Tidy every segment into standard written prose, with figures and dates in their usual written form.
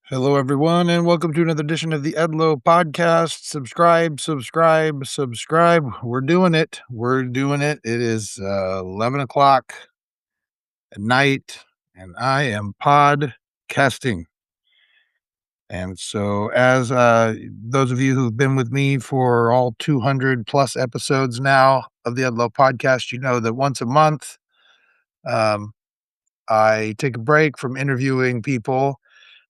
Hello, everyone, and welcome to another edition of the Edlow podcast. Subscribe, subscribe, subscribe. We're doing it. We're doing it. It is 11 o'clock at night, and I am podcasting. And so, as those of you who've been with me for all 200 plus episodes now of the Edlow podcast, you know that once a month, um, I take a break from interviewing people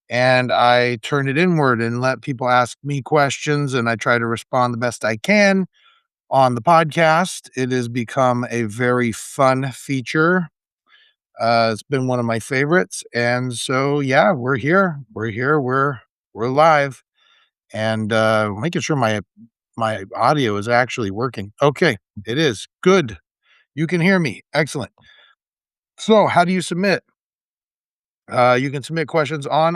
and I turn it inward and let people ask me questions, and I try to respond the best I can on the podcast. It has become a very fun feature. It's been one of my favorites, and so yeah, we're here. We're here. We're live, and making sure my audio is actually working. Okay, it is good. You can hear me. Excellent. So, how do you submit? You can submit questions on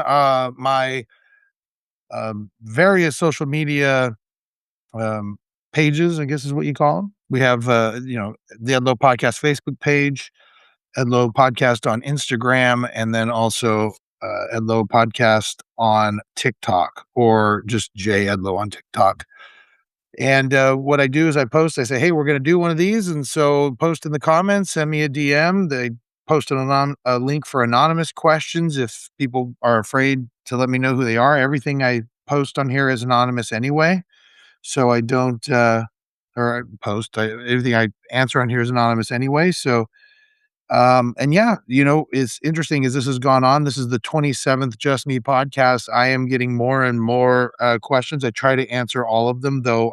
my various social media um, pages, I guess is what you call them. We have, the Edlow Podcast Facebook page, Edlow Podcast on Instagram, and then also Edlow Podcast on TikTok, or just J Edlow on TikTok. And what I do is I say, hey, we're going to do one of these. And so post in the comments, send me a DM. They post a link for anonymous questions if people are afraid to let me know who they are. Everything I post on here is anonymous anyway. So I don't, or I post, everything I answer on here is anonymous anyway. So, and yeah, it's interesting as this has gone on. This is the 27th Just Me podcast. I am getting more and more questions. I try to answer all of them, though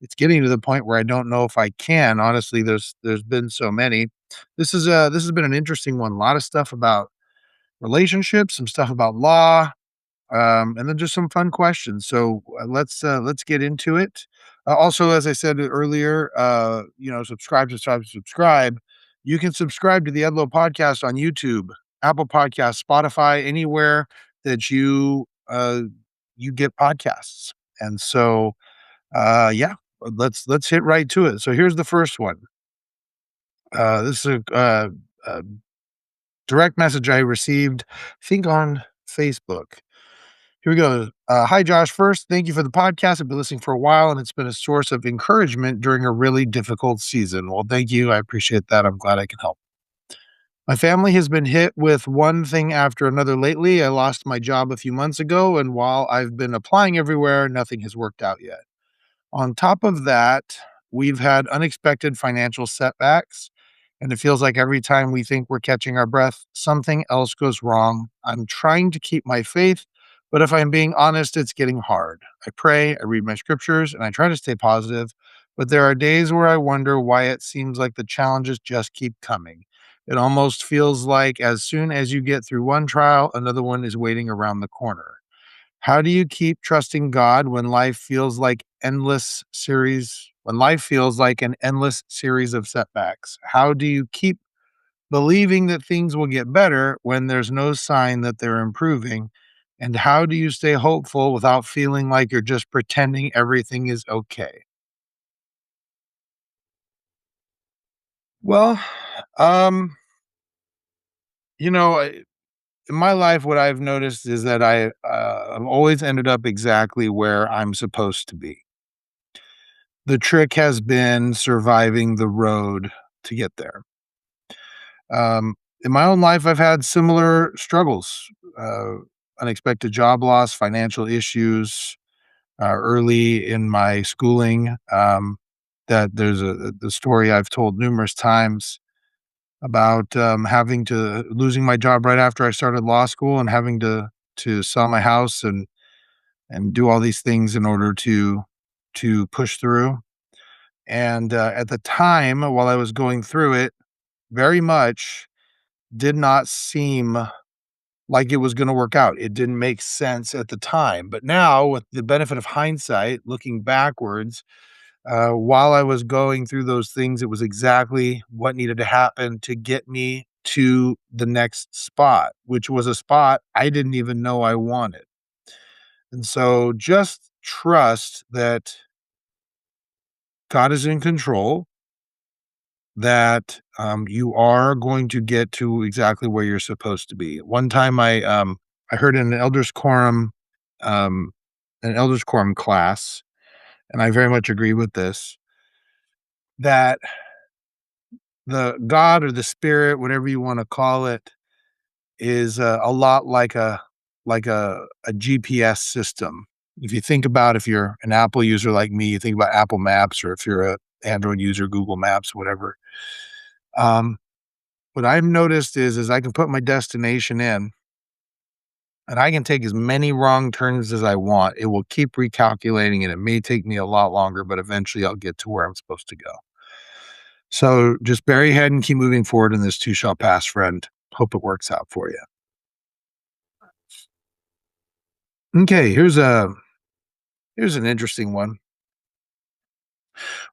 it's getting to the point where I don't know if I can. Honestly, there's been so many. This has been an interesting one. A lot of stuff about relationships, some stuff about law, and then just some fun questions. So let's get into it. Also, as I said earlier, subscribe, subscribe, subscribe. You can subscribe to the Edlow podcast on YouTube, Apple Podcasts, Spotify, anywhere that you get podcasts. And so, yeah, let's hit right to it. So here's the first one. This is a direct message I received, I think on Facebook. Here we go. Hi, Josh. First, thank you for the podcast. I've been listening for a while, and it's been a source of encouragement during a really difficult season. Well, thank you. I appreciate that. I'm glad I can help. My family has been hit with one thing after another lately. I lost my job a few months ago, and while I've been applying everywhere, nothing has worked out yet. On top of that, we've had unexpected financial setbacks, and it feels like every time we think we're catching our breath, something else goes wrong. I'm trying to keep my faith, but if I'm being honest, it's getting hard. I pray, I read my scriptures, and I try to stay positive, but there are days where I wonder why it seems like the challenges just keep coming. It almost feels like as soon as you get through one trial, another one is waiting around the corner. How do you keep trusting God when life feels like an endless series of setbacks? How do you keep believing that things will get better when there's no sign that they're improving? And how do you stay hopeful without feeling like you're just pretending everything is okay? Well, um, you know, I- in my life, what I've noticed is that I've always ended up exactly where I'm supposed to be. The trick has been surviving the road to get there. In my own life, I've had similar struggles, uh, unexpected job loss, financial issues, early in my schooling. That there's the story I've told numerous times about having to losing my job right after I started law school and having to sell my house and do all these things in order to push through. And at the time, while I was going through it, very much did not seem like it was gonna work out. It didn't make sense at the time, but now with the benefit of hindsight, looking backwards, while I was going through those things, it was exactly what needed to happen to get me to the next spot, which was a spot I didn't even know I wanted. And so just trust that God is in control, that you are going to get to exactly where you're supposed to be. One time I heard in um, an elders quorum class, and I very much agree with this, that the God or the spirit, whatever you want to call it, is a lot like a GPS system. If you think about, if you're an Apple user like me, you think about Apple Maps, or if you're a Android user, Google Maps, whatever. Um, what I've noticed is I can put my destination in, and I can take as many wrong turns as I want. It will keep recalculating, and it may take me a lot longer, but eventually I'll get to where I'm supposed to go. So just bury your head and keep moving forward, and this too shall pass, friend. Hope it works out for you. Okay, here's an interesting one.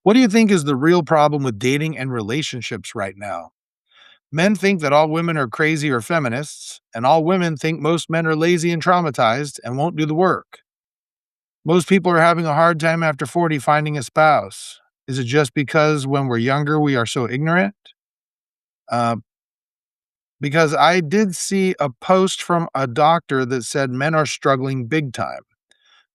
What do you think is the real problem with dating and relationships right now? Men think that all women are crazy or feminists, and all women think most men are lazy and traumatized and won't do the work. Most people are having a hard time after 40 finding a spouse. Is it just because when we're younger we are so ignorant? Uh, because I did see a post from a doctor that said men are struggling big time.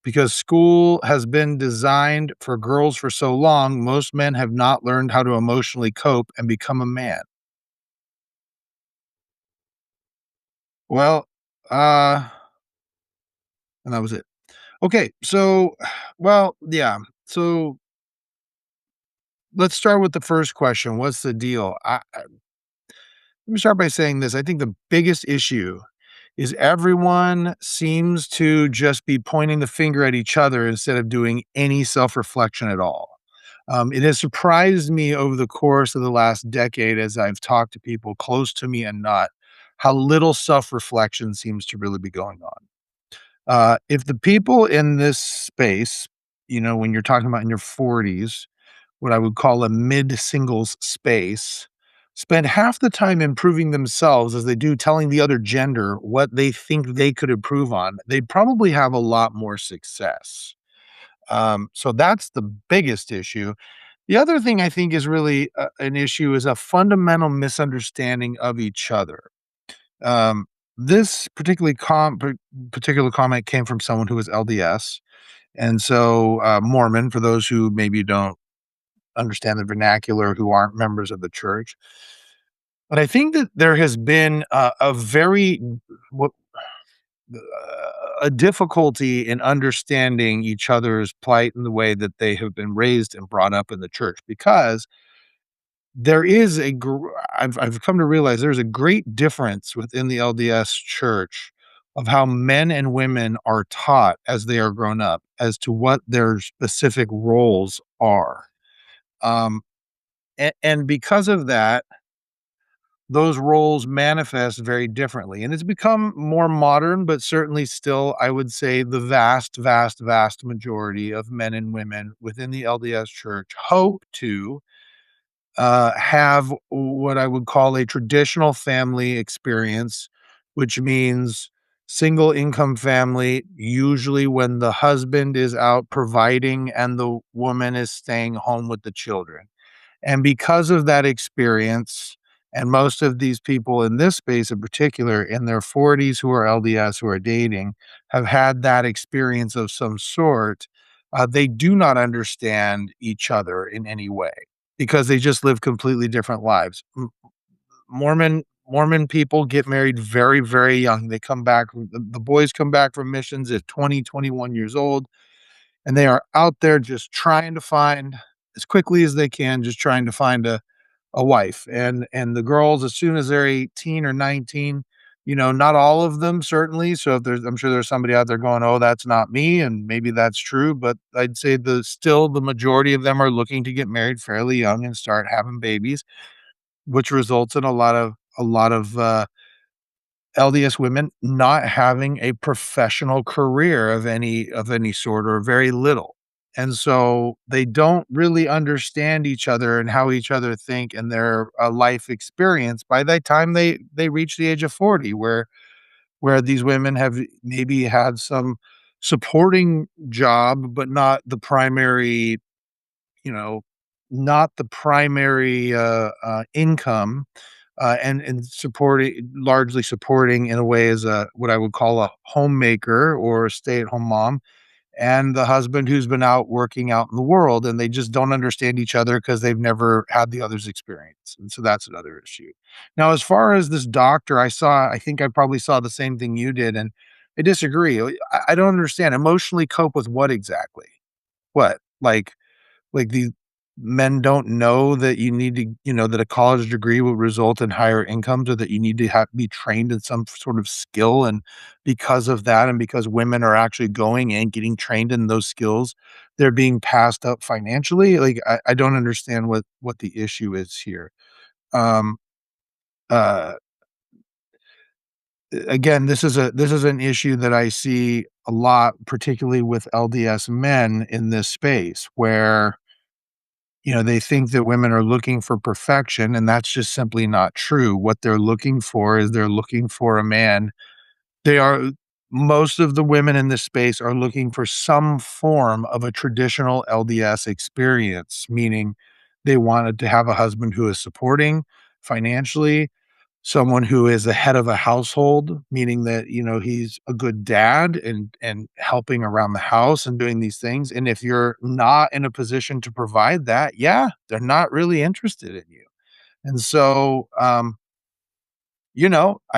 Because school has been designed for girls for so long, most men have not learned how to emotionally cope and become a man. Well, uh, and that was it. Okay, so, well, yeah. So let's start with the first question. What's the deal? Let me start by saying this. I think the biggest issue is everyone seems to just be pointing the finger at each other instead of doing any self reflection at all. It has surprised me over the course of the last decade as I've talked to people close to me and not, how little self reflection seems to really be going on. If the people in this space, when you're talking about in your 40s, what I would call a mid singles space, spend half the time improving themselves as they do telling the other gender what they think they could improve on, they'd probably have a lot more success. So that's the biggest issue. The other thing I think is really an issue is a fundamental misunderstanding of each other. Um, this particular comment came from someone who was LDS, and so Mormon. For those who maybe don't understand the vernacular, who aren't members of the church, but I think that there has been a very what a difficulty in understanding each other's plight in the way that they have been raised and brought up in the church, because there is I've come to realize there's a great difference within the LDS church of how men and women are taught as they are grown up as to what their specific roles are. Um, and because of that, those roles manifest very differently. And it's become more modern, but certainly still, I would say the vast, vast, vast majority of men and women within the LDS church hope to have what I would call a traditional family experience, which means single income family, usually when the husband is out providing and the woman is staying home with the children. And because of that experience, and most of these people in this space in particular, in their 40s who are LDS, who are dating, have had that experience of some sort, they do not understand each other in any way because they just live completely different lives. Mormon people get married very, very young. They come back, the boys come back from missions at 20, 21 years old, and they are out there just trying to find, as quickly as they can, just trying to find a wife. And the girls, as soon as they're 18 or 19, not all of them certainly. So if there's, I'm sure there's somebody out there going, "Oh, that's not me," and maybe that's true, but I'd say the majority of them are looking to get married fairly young and start having babies, which results in a lot of LDS women not having a professional career of any sort, or very little. And so they don't really understand each other and how each other think and their life experience by the time they reach the age of 40, where these women have maybe had some supporting job, but not the primary, you know, not the primary income. and supporting, largely supporting in a way as a what I would call a homemaker or a stay-at-home mom, and the husband who's been out working out in the world, and they just don't understand each other because they've never had the other's experience, and so that's another issue. Now, as far as this doctor, I think I probably saw the same thing you did, and I disagree. I don't understand. Emotionally cope with what exactly? What? Like the men don't know that you need to, that a college degree will result in higher incomes, or that you need to be trained in some sort of skill. And because of that, and because women are actually going and getting trained in those skills, they're being passed up financially. Like I don't understand what the issue is here. Um, uh, Again, this is an issue that I see a lot, particularly with LDS men in this space where they think that women are looking for perfection, and that's just simply not true. What they're looking for is they're looking for a man. They are Most of the women in this space are looking for some form of a traditional LDS experience, meaning they wanted to have a husband who is supporting financially, someone who is the head of a household, meaning that, he's a good dad and helping around the house and doing these things, and if you're not in a position to provide that, yeah, they're not really interested in you. And so, I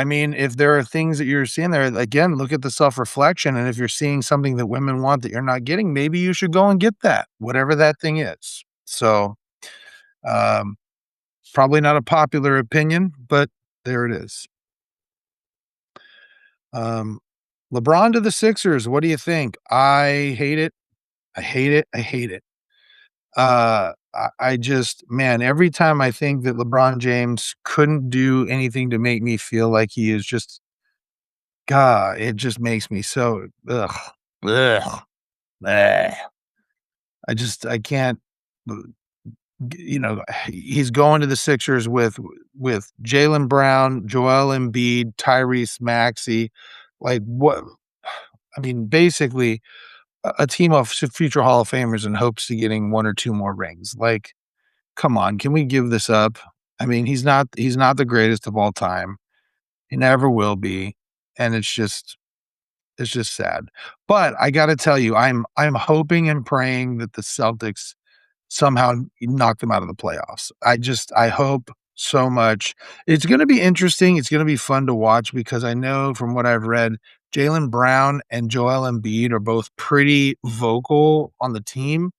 mean, if there are things that you're seeing there, again, look at the self-reflection, and if you're seeing something that women want that you're not getting, maybe you should go and get that, whatever that thing is. So, um, probably not a popular opinion, but there it is. Um, LeBron to the Sixers, what do you think? I hate it. I hate it. I hate it. I just, man, every time I think that LeBron James couldn't do anything to make me feel like he is just, God, it just makes me so, ugh, ugh, bleh. I can't, uh, he's going to the Sixers with Jalen Brown, Joel Embiid, Tyrese Maxey. Like, what? I mean, basically, a team of future Hall of Famers in hopes to getting 1 or 2 more rings. Like, come on, can we give this up? I mean, he's not the greatest of all time. He never will be, and it's just sad. But I gotta tell you, I'm hoping and praying that the Celtics somehow knock them out of the playoffs. I hope so much. It's gonna be interesting. It's gonna be fun to watch because I know from what I've read, Jaylen Brown and Joel Embiid are both pretty vocal on the team.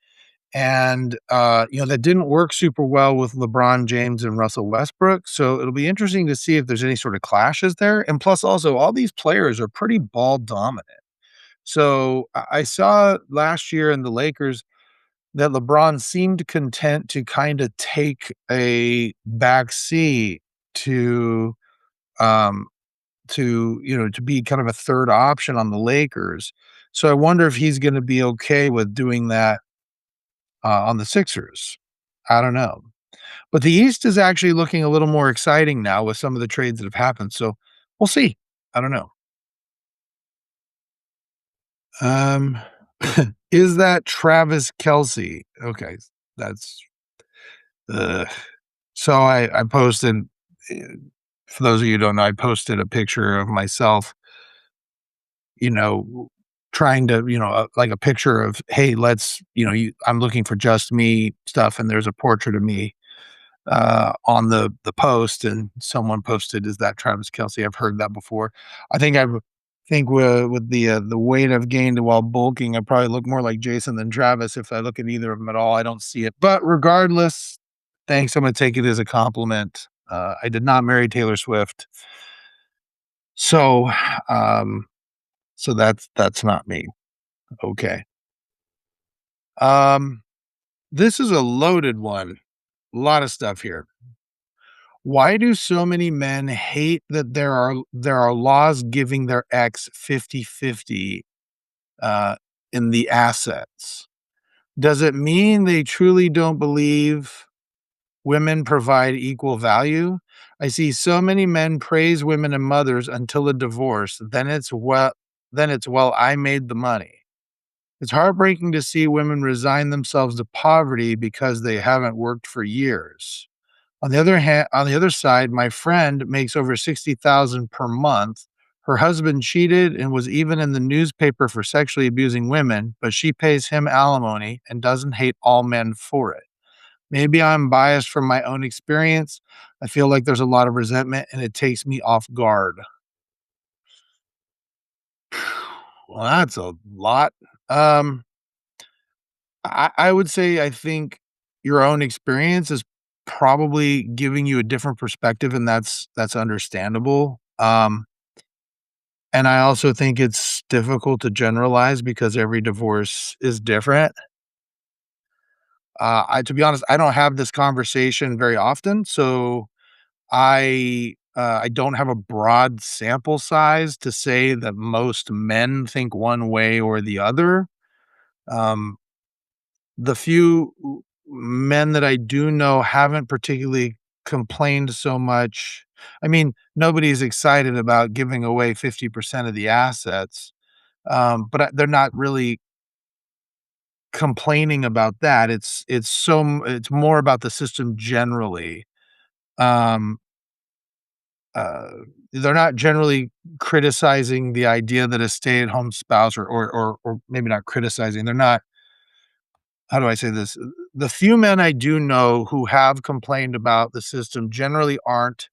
And, that didn't work super well with LeBron James and Russell Westbrook. So it'll be interesting to see if there's any sort of clashes there. And plus, also, all these players are pretty ball dominant. So I saw last year in the Lakers that LeBron seemed content to kind of take a back seat to, um, to be kind of a third option on the Lakers. So I wonder if he's going to be okay with doing that on the Sixers. I don't know. But the East is actually looking a little more exciting now with some of the trades that have happened. So we'll see. I don't know. Um, is that Travis Kelsey? Okay, that's uh, so I posted. eh, For those of you who don't know, I posted a picture of myself. You know, trying to like a picture of, hey, I'm looking for just me stuff, and there's a portrait of me on the post, and someone posted, "Is that Travis Kelsey?" I've heard that before. I think with the weight I've gained while bulking, I probably look more like Jason than Travis if I look at either of them at all. I don't see it, but regardless, thanks. I'm gonna take it as a compliment. I did not marry Taylor Swift, so um, so that's not me. Okay. Um, this is a loaded one. A lot of stuff here. Why do so many men hate that there are laws giving their ex 50/50 uh, in the assets? Does it mean they truly don't believe women provide equal value? I see so many men praise women and mothers until a divorce. Then it's, well, I made the money. It's heartbreaking to see women resign themselves to poverty because they haven't worked for years. On the other side, my friend makes over 60,000 per month. Her husband cheated and was even in the newspaper for sexually abusing women, but she pays him alimony and doesn't hate all men for it. Maybe I'm biased from my own experience. I feel like there's a lot of resentment and it takes me off guard. Well, that's a lot. Um, I would say I think your own experience is probably giving you a different perspective, and that's understandable. And I also think it's difficult to generalize because every divorce is different. I To be honest, I don't have this conversation very often, so I don't have a broad sample size to say that most men think one way or the other. Um, the few men that I do know haven't particularly complained so much. I mean, nobody's excited about giving away 50% of the assets, but they're not really complaining about that. It's more about the system generally. Um, uh, they're not generally criticizing the idea that a stay-at-home spouse or maybe not criticizing, they're not how do I say this? The few men I do know who have complained about the system generally aren't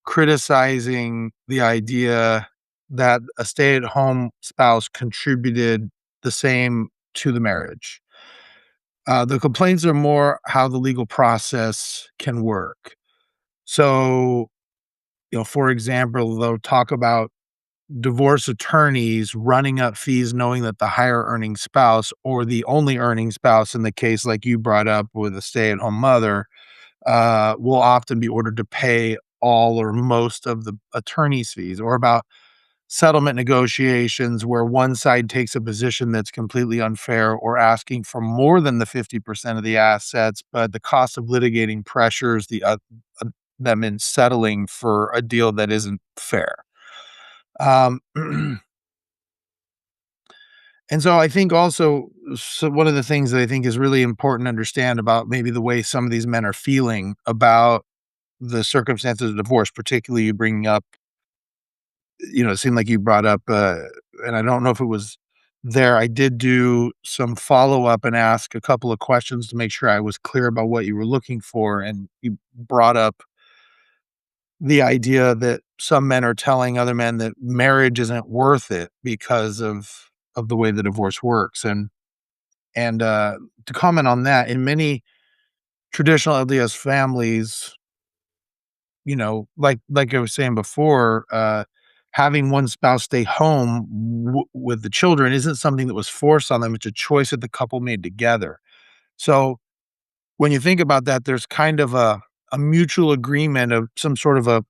criticizing the idea that a stay-at-home spouse contributed the same to the marriage. The complaints are more how the legal process can work. So, for example, they'll talk about divorce attorneys running up fees knowing that the higher earning spouse or the only earning spouse in the case like you brought up with a stay-at-home mother, will often be ordered to pay all or most of the attorney's fees, or about settlement negotiations where one side takes a position that's completely unfair or asking for more than the 50% of the assets, but the cost of litigating pressures them in settling for a deal that isn't fair. Um, and so I think also, so one of the things that I think is really important to understand about maybe the way some of these men are feeling about the circumstances of divorce, particularly you bringing up, it seemed like you brought up, and I don't know if it was there. I did do some follow up and ask a couple of questions to make sure I was clear about what you were looking for. And you brought up the idea that some men are telling other men that marriage isn't worth it because of the way the divorce works. And to comment on that, in many traditional LDS families, like I was saying before, having one spouse stay home with the children isn't something that was forced on them. It's a choice that the couple made together. So when you think about that, there's kind of a mutual agreement of some sort of a,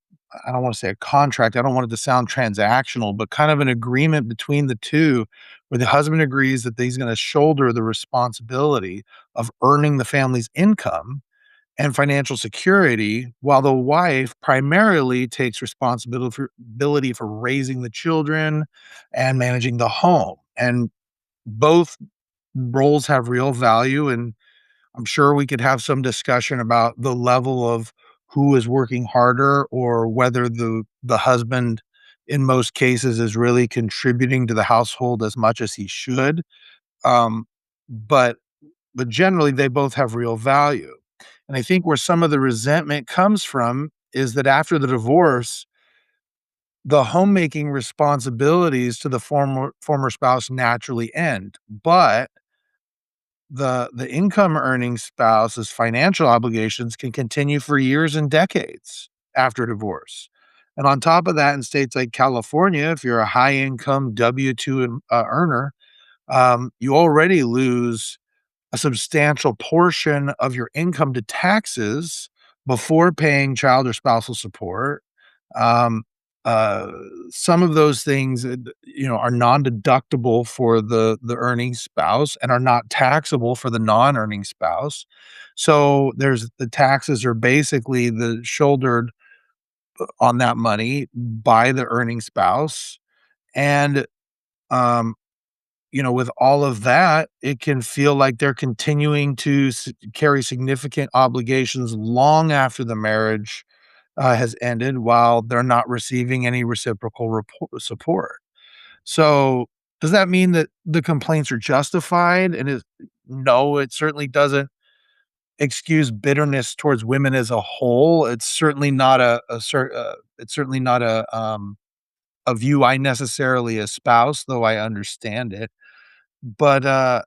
I don't want to say a contract. I don't want it to sound transactional, but kind of an agreement between the two where the husband agrees that he's going to shoulder the responsibility of earning the family's income and financial security, while the wife primarily takes responsibility for raising the children and managing the home. And both roles have real value. And I'm sure we could have some discussion about the level of who is working harder or whether the husband in most cases is really contributing to the household as much as he should. Um, but but generally they both have real value. And I think where some of the resentment comes from is that after the divorce, the homemaking responsibilities to the former spouse naturally end, but the income earning spouse's financial obligations can continue for years and decades after divorce. And on top of that, in states like California, if you're a high income W-2 earner, you already lose a substantial portion of your income to taxes before paying child or spousal support. Um, uh, some of those things, are non-deductible for the earning spouse and are not taxable for the non-earning spouse. So there's the taxes are basically the shouldered on that money by the earning spouse. And, um, with all of that, it can feel like they're continuing to carry significant obligations long after the marriage has ended while they're not receiving any reciprocal support. So, does that mean that the complaints are justified? No, it certainly doesn't excuse bitterness towards women as a whole. It's certainly not it's certainly not a view I necessarily espouse, though I understand it. But I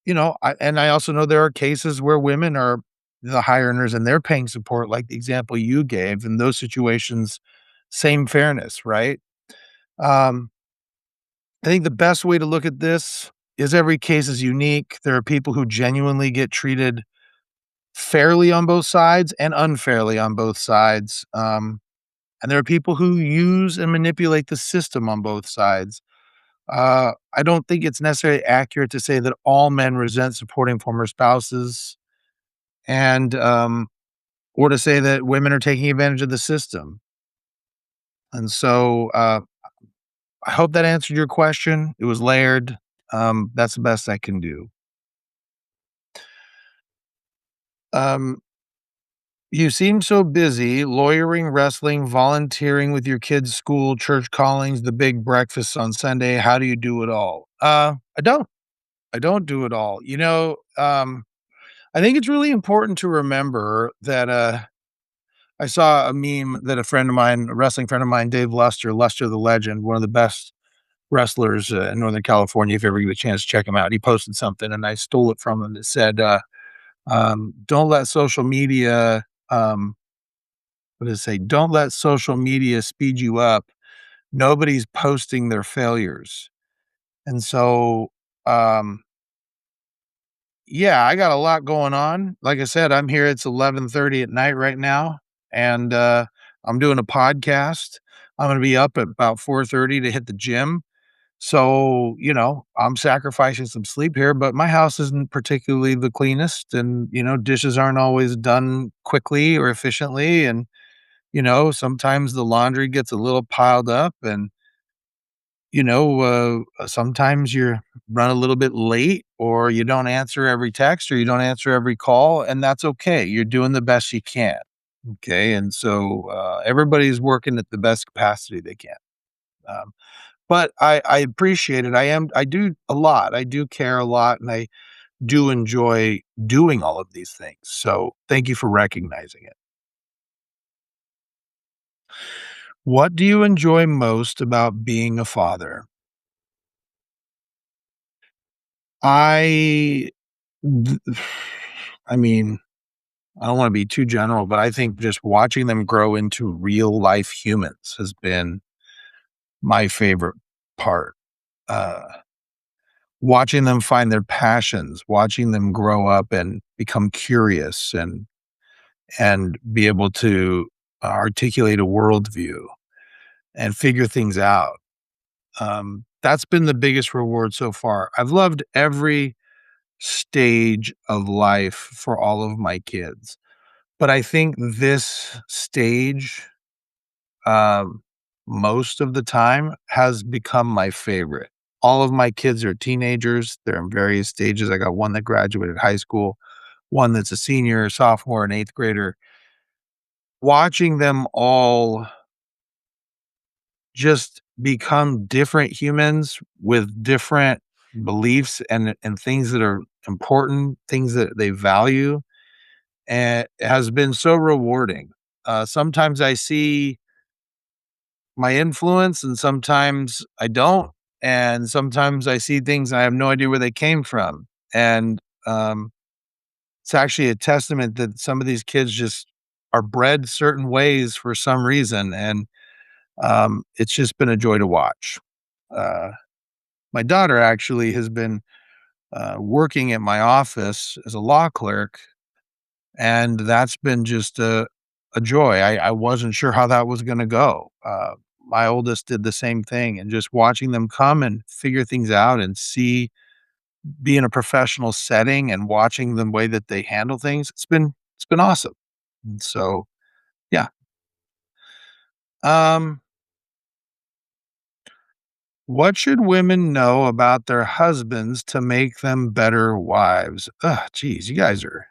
also know there are cases where women are the high earners and they're paying support, like the example you gave. In those situations, same fairness, right? Um, I think the best way to look at this is every case is unique. There are people who genuinely get treated fairly on both sides and unfairly on both sides. And there are people who use and manipulate the system on both sides. I don't think it's necessarily accurate to say that all men resent supporting former spouses and or to say that women are taking advantage of the system. And so I hope that answered your question. It was layered. That's the best I can do. Um, you seem so busy lawyering, wrestling, volunteering with your kids' school, church callings, the big breakfasts on Sunday. How do you do it all? I don't. I don't do it all. I think it's really important to remember that I saw a meme that a friend of mine, a wrestling friend of mine, Dave Luster the legend, one of the best wrestlers in Northern California. If you ever get a chance to check him out, he posted something and I stole it from him that said, "Don't let social media, what does it say? Don't let social media speed you up. Nobody's posting their failures." And so, um, yeah, I got a lot going on. Like I said, I'm here. It's 11:30 at night right now, and I'm doing a podcast. I'm going to be up at about 4:30 to hit the gym. So, I'm sacrificing some sleep here, but my house isn't particularly the cleanest, and dishes aren't always done quickly or efficiently, and sometimes the laundry gets a little piled up, and sometimes you run a little bit late or you don't answer every text or you don't answer every call, and that's okay. You're doing the best you can. Okay. And so everybody's working at the best capacity they can. Um, but I appreciate it. I do a lot. I do care a lot and I do enjoy doing all of these things. So thank you for recognizing it. What do you enjoy most about being a father? I, th- I mean, I don't wanna be too general, but I think just watching them grow into real life humans has been my favorite part. Uh, Watching them find their passions, watching them grow up and become curious and be able to articulate a worldview and figure things out. That's been the biggest reward so far. I've loved every stage of life for all of my kids, but I think this stage um, most of the time has become my favorite. All of my kids are teenagers. They're in various stages. I got one that graduated high school, one that's a senior, sophomore, and eighth grader. Watching them all just become different humans with different beliefs and things that are important, things that they value, and it has been so rewarding. Sometimes I see my influence and sometimes I don't. And sometimes I see things and I have no idea where they came from. And it's actually a testament that some of these kids just are bred certain ways for some reason. And it's just been a joy to watch. Uh, my daughter actually has been working at my office as a law clerk, and that's been just a joy. I wasn't sure how that was gonna go. My oldest did the same thing, and just watching them come and figure things out and be in a professional setting and watching the way that they handle things, it's been awesome. And so, yeah. Um, What should women know about their husbands to make them better wives? Ugh, geez, you guys are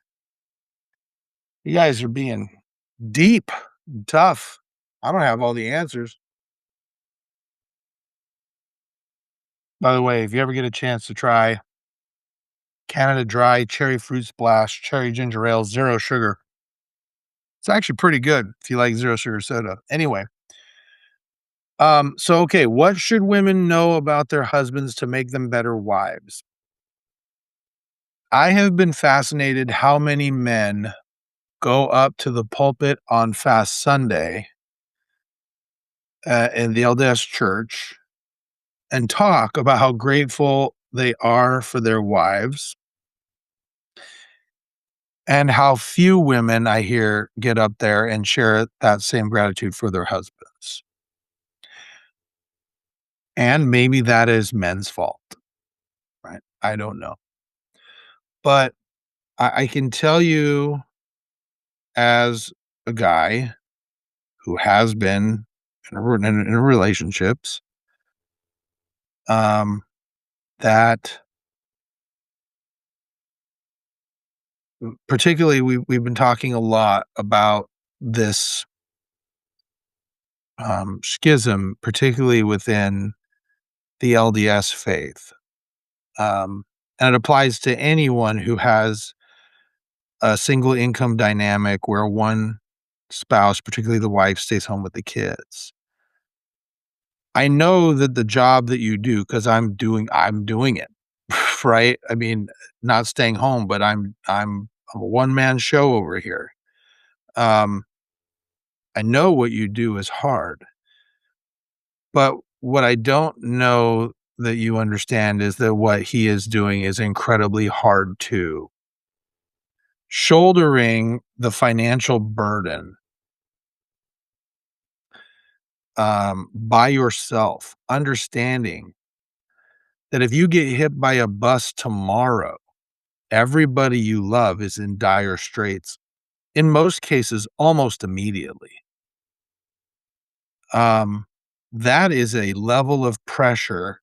being deep, and tough. I don't have all the answers. By the way, if you ever get a chance to try Canada Dry Cherry Fruit Splash Cherry Ginger Ale, 0 sugar, it's actually pretty good if you like 0 sugar soda. Anyway, so okay, what should women know about their husbands to make them better wives? I have been fascinated how many men go up to the pulpit on Fast Sunday in the LDS church and talk about how grateful they are for their wives and how few women I hear get up there and share that same gratitude for their husbands. And maybe that is men's fault, right? I don't know. But I can tell you as a guy who has been in relationships, um, that particularly we've been talking a lot about this schism, particularly within the LDS faith. And it applies to anyone who has a single income dynamic where one spouse, particularly the wife, stays home with the kids. I know that the job that you do, because I'm doing it, right? I mean, not staying home, but I'm a one man show over here. Um, I know what you do is hard, but what I don't know that you understand is that what he is doing is incredibly hard too. Shouldering the financial burden, by yourself, understanding that if you get hit by a bus tomorrow, everybody you love is in dire straits, in most cases, almost immediately. Um, that is a level of pressure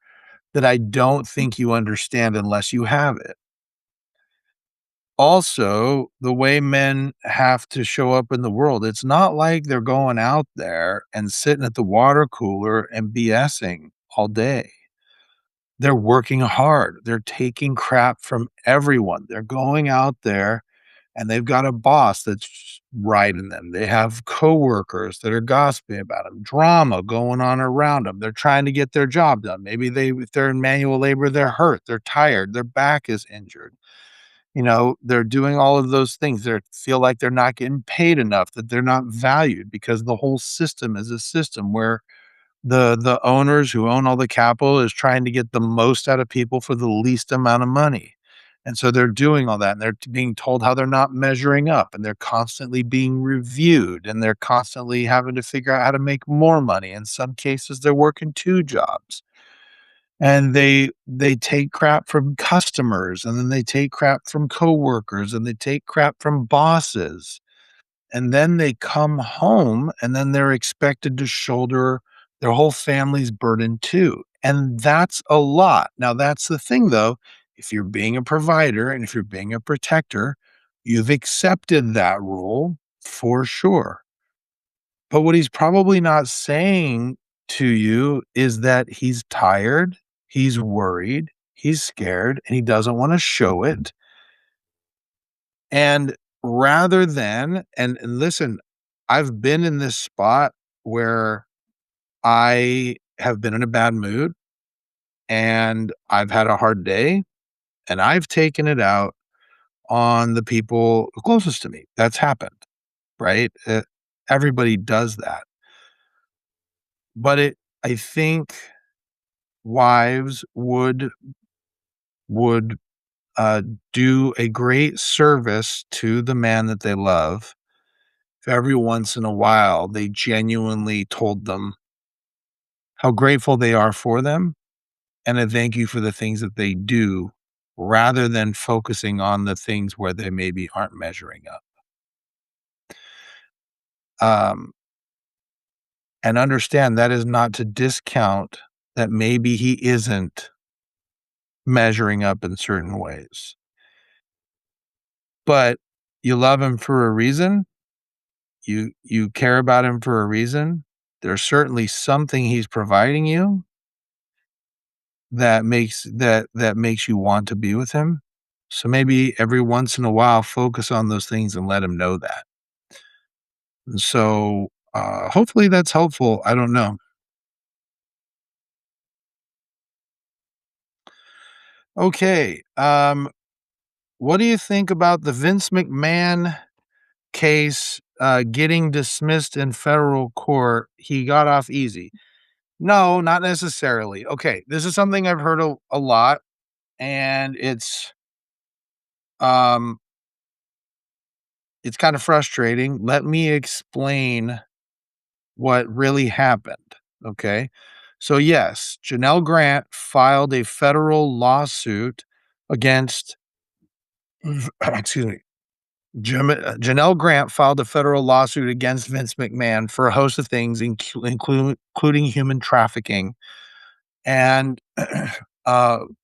that I don't think you understand unless you have it. Also, the way men have to show up in the world, it's not like they're going out there and sitting at the water cooler and BSing all day. They're working hard. They're taking crap from everyone. They're going out there and they've got a boss that's riding them. They have coworkers that are gossiping about them, drama going on around them. They're trying to get their job done. Maybe if they're in manual labor, they're hurt, they're tired, their back is injured. They're doing all of those things. They feel like they're not getting paid enough, that they're not valued because the whole system is a system where the owners who own all the capital is trying to get the most out of people for the least amount of money. And so they're doing all that and they're being told how they're not measuring up and they're constantly being reviewed and they're constantly having to figure out how to make more money. In some cases, they're working 2 jobs. And they take crap from customers, and then they take crap from coworkers, and they take crap from bosses. And then they come home, and then they're expected to shoulder their whole family's burden too. And that's a lot. Now, that's the thing though, if you're being a provider and if you're being a protector, you've accepted that rule for sure. But what he's probably not saying to you is that he's tired, he's worried, he's scared, and he doesn't wanna show it. And rather than and listen, I've been in this spot where I have been in a bad mood, and I've had a hard day, and I've taken it out on the people closest to me. That's happened, right? Everybody does that. But I think wives would, uh, do a great service to the man that they love if every once in a while they genuinely told them how grateful they are for them and a thank you for the things that they do rather than focusing on the things where they maybe aren't measuring up. Um, and understand that is not to discount that maybe he isn't measuring up in certain ways, but you love him for a reason. You care about him for a reason. There's certainly something he's providing you that makes you want to be with him. So maybe every once in a while, focus on those things and let him know that. And so, hopefully that's helpful. I don't know. Okay. What do you think about the Vince McMahon case getting dismissed in federal court? He got off easy. No, not necessarily. Okay, this is something I've heard a lot, and um, it's kind of frustrating. Let me explain what really happened. Okay, so yes, Janelle Grant filed a federal lawsuit against. Excuse me. Janelle Grant filed a federal lawsuit against Vince McMahon for a host of things, including human trafficking. And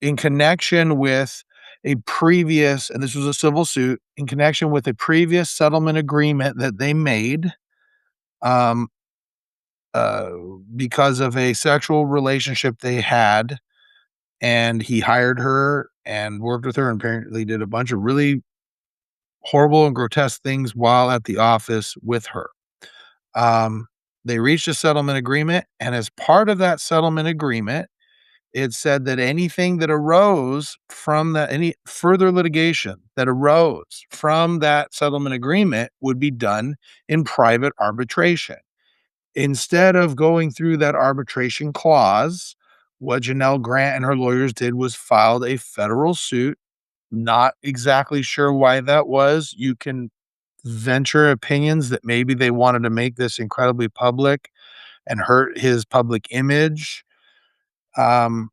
in connection with a previous, and this was a civil suit, in connection with a previous settlement agreement that they made, um, uh, because of a sexual relationship they had. And he hired her and worked with her and apparently did a bunch of really horrible and grotesque things while at the office with her. Um, they reached a settlement agreement, and as part of that settlement agreement, it said that anything that arose from that, any further litigation that arose from that settlement agreement would be done in private arbitration. Instead of going through that arbitration clause, what Janelle Grant and her lawyers did was filed a federal suit. Not exactly sure why that was. You can venture opinions that maybe they wanted to make this incredibly public and hurt his public image. Um,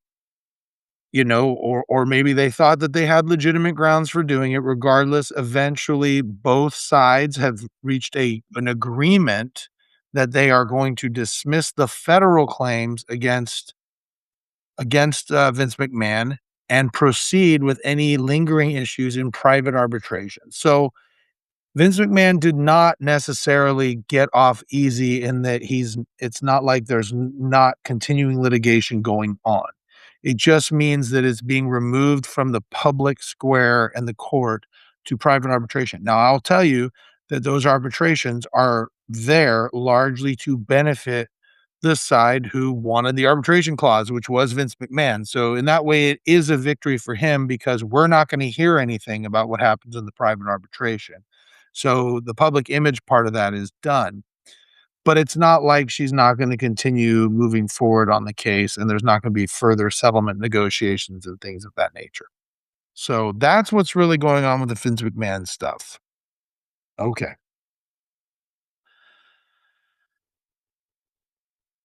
or maybe they thought that they had legitimate grounds for doing it. Regardless, eventually both sides have reached an agreement that they are going to dismiss the federal claims against Vince McMahon and proceed with any lingering issues in private arbitration. So Vince McMahon did not necessarily get off easy in that it's not like there's not continuing litigation going on. It just means that it's being removed from the public square and the court to private arbitration. Now, I'll tell you that those arbitrations are there largely to benefit the side who wanted the arbitration clause, which was Vince McMahon. So in that way, it is a victory for him because we're not going to hear anything about what happens in the private arbitration. So the public image part of that is done. But it's not like she's not going to continue moving forward on the case and there's not going to be further settlement negotiations and things of that nature. So that's what's really going on with the Vince McMahon stuff. Okay.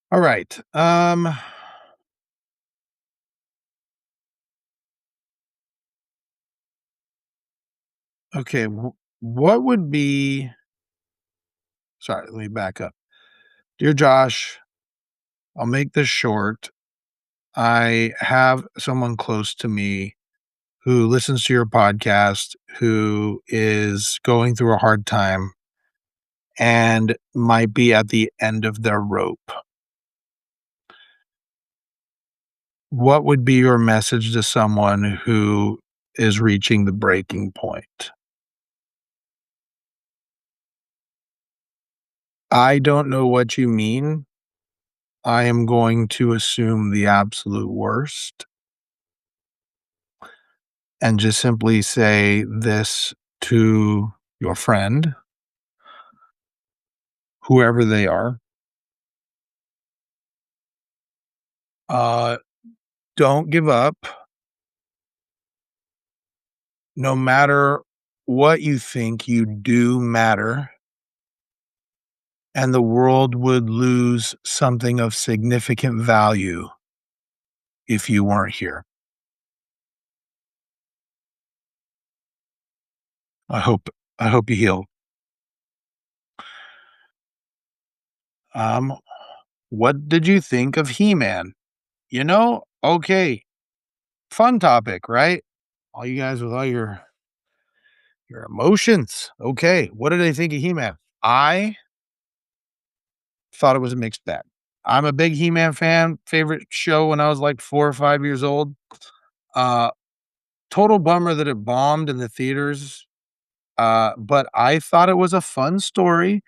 All right. Okay. What would be, sorry, let me back up. Dear Josh, I'll make this short. I have someone close to me who listens to your podcast who is going through a hard time and might be at the end of their rope. What would be your message to someone who is reaching the breaking point? I don't know what you mean. I am going to assume the absolute worst and just simply say this to your friend, whoever they are. Uh, don't give up. No matter what you think, you do matter, and the world would lose something of significant value if you weren't here. I hope I hope you heal. Um, what did you think of He-Man? Okay, fun topic, right? All you guys with all your emotions. Okay, what did I think of He-Man? I thought it was a mixed bag. I'm a big He-Man fan, favorite show when I was like 4 or 5 years old. Uh, Total bummer that it bombed in the theaters, but I thought it was a fun story.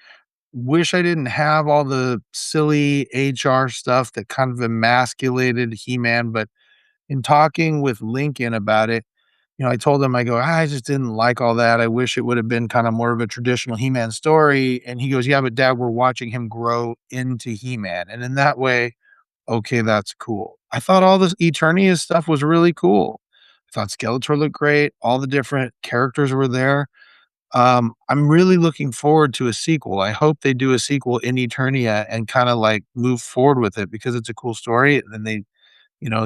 Wish I didn't have all the silly HR stuff that kind of emasculated He-Man, but in talking with Lincoln about it, I told him, I go, "I just didn't like all that. I wish it would have been kind of more of a traditional He-Man story." And he goes, "Yeah, but dad, we're watching him grow into He-Man." And in that way, okay, that's cool. I thought all this Eternia stuff was really cool. I thought Skeletor looked great. All the different characters were there. I'm really looking forward to a sequel. I hope they do a sequel in Eternia and kind of like move forward with it because it's a cool story. And then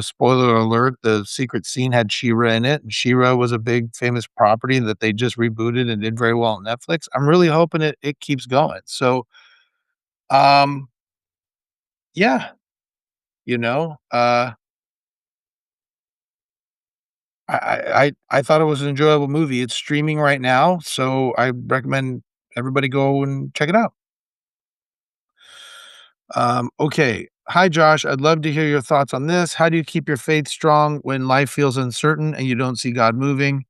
spoiler alert, the secret scene had She-Ra in it, and She-Ra was a big famous property that they just rebooted and did very well on Netflix. I'm really hoping it keeps going. So, um, yeah, you know, uh, I thought it was an enjoyable movie. It's streaming right now, so I recommend everybody go and check it out. Okay. Hi, Josh. I'd love to hear your thoughts on this. How do you keep your faith strong when life feels uncertain and you don't see God moving?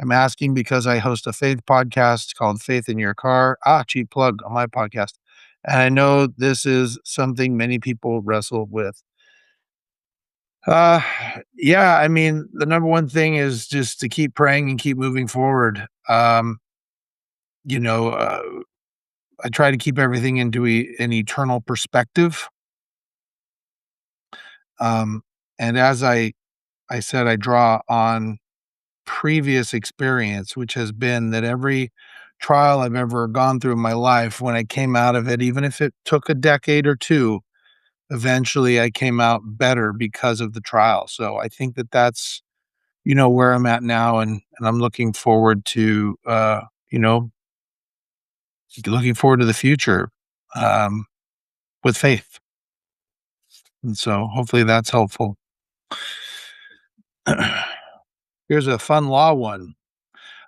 I'm asking because I host a faith podcast called Faith in Your Car. Cheap plug on my podcast. And I know this is something many people wrestle with. Uh, yeah, I mean, the number one thing is just to keep praying and keep moving forward. You know, uh, I try to keep everything into an eternal perspective. Um, and as I said, I draw on previous experience, which has been that every trial I've ever gone through in my life, when I came out of it, even if it took a decade or 2, eventually I came out better because of the trial. So I think that that's, where I'm at now, and I'm you know, looking forward to the future, um, with faith. And so hopefully that's helpful. Here's a fun law one.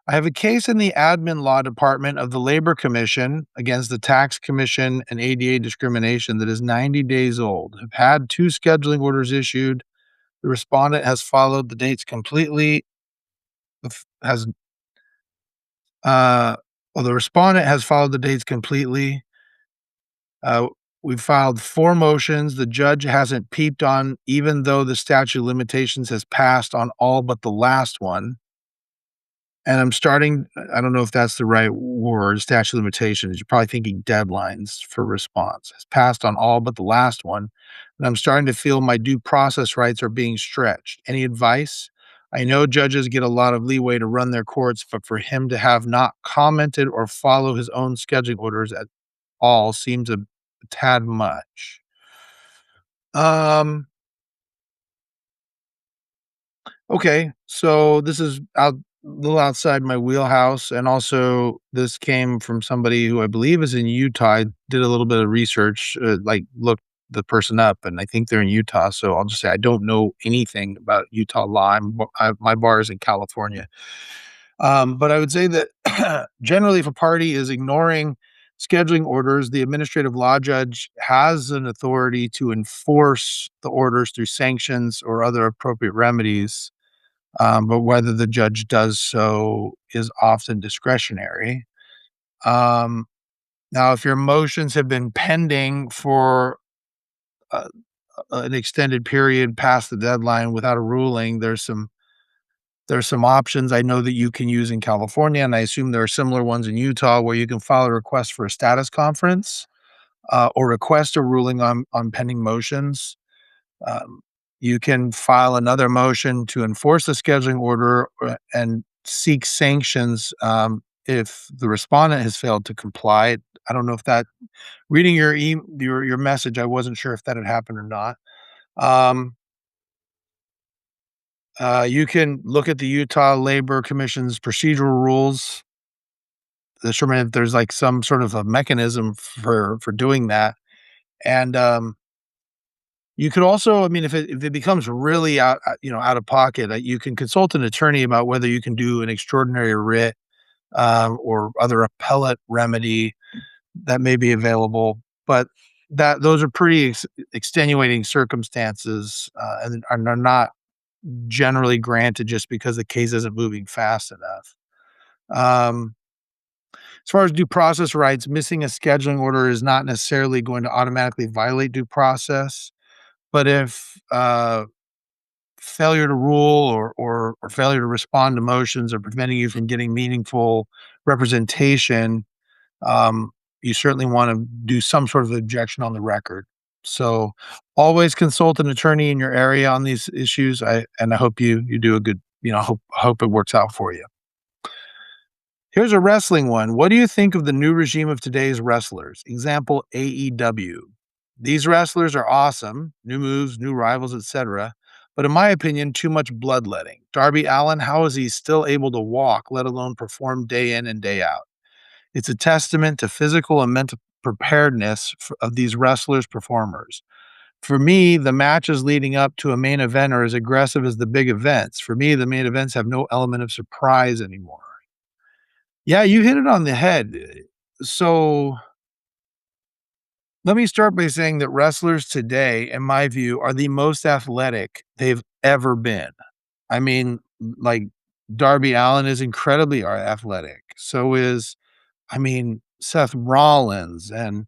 I have a case in the admin law department of the Labor Commission against the Tax Commission and ADA discrimination that is 90 days old. Have had 2 scheduling orders issued. The respondent has followed the dates completely. The f- Has well, the respondent has followed the dates completely. Uh, we filed 4 motions. The judge hasn't peeped on, even though the statute of limitations has passed on all but the last one. And I'm starting I don't know if that's the right word, statute of limitations. You're probably thinking deadlines for response. It's passed on all but the last one, and I'm starting to feel my due process rights are being stretched. Any advice? I know judges get a lot of leeway to run their courts, but for him to have not commented or follow his own scheduling orders at all seems a tad much. Um Okay, so this is out a little outside my wheelhouse, and also this came from somebody who I believe is in Utah. I did a little bit of research, like looked the person up, and I think they're in Utah. So I'll just say I don't know anything about Utah law. My bar is in California, but I would say that generally, if a party is ignoring scheduling orders, the administrative law judge has an authority to enforce the orders through sanctions or other appropriate remedies, but whether the judge does so is often discretionary. Um, Now, if your motions have been pending for uh, an extended period past the deadline without a ruling, there's some options I know that you can use in California, and I assume there are similar ones in Utah where you can file a request for a status conference, or request a ruling on pending motions. Um, you can file another motion to enforce the scheduling order, and seek sanctions, if the respondent has failed to comply. I don't know if that reading your message, I wasn't sure if that had happened or not. Um, you can look at the Utah Labor Commission's procedural rules, determine if there's like some sort of a mechanism for doing that. And You could also, I mean, if it becomes really out of pocket, you can consult an attorney about whether you can do an extraordinary writ, or other appellate remedy that may be available, but that those are pretty extenuating circumstances, and are not generally granted just because the case isn't moving fast enough. Um, as far as due process rights, missing a scheduling order is not necessarily going to automatically violate due process, but if failure to rule or failure to respond to motions are preventing you from getting meaningful representation, um, you certainly want to do some sort of objection on the record. So always consult an attorney in your area on these issues. I hope you do a good, hope it works out for you. Here's a wrestling one. What do you think of the new regime of today's wrestlers? Example AEW. These wrestlers are awesome, new moves, new rivals, etc. But in my opinion, too much bloodletting. Darby Allin, how is he still able to walk, let alone perform day in and day out? It's a testament to physical and mental preparedness of these wrestlers' performers. For me, the matches leading up to a main event are as aggressive as the big events. For me, the main events have no element of surprise anymore. Yeah, you hit it on the head. So let me start by saying that wrestlers today, in my view, are the most athletic they've ever been. I mean, like Darby Allin is incredibly athletic. So is, I mean, Seth Rollins and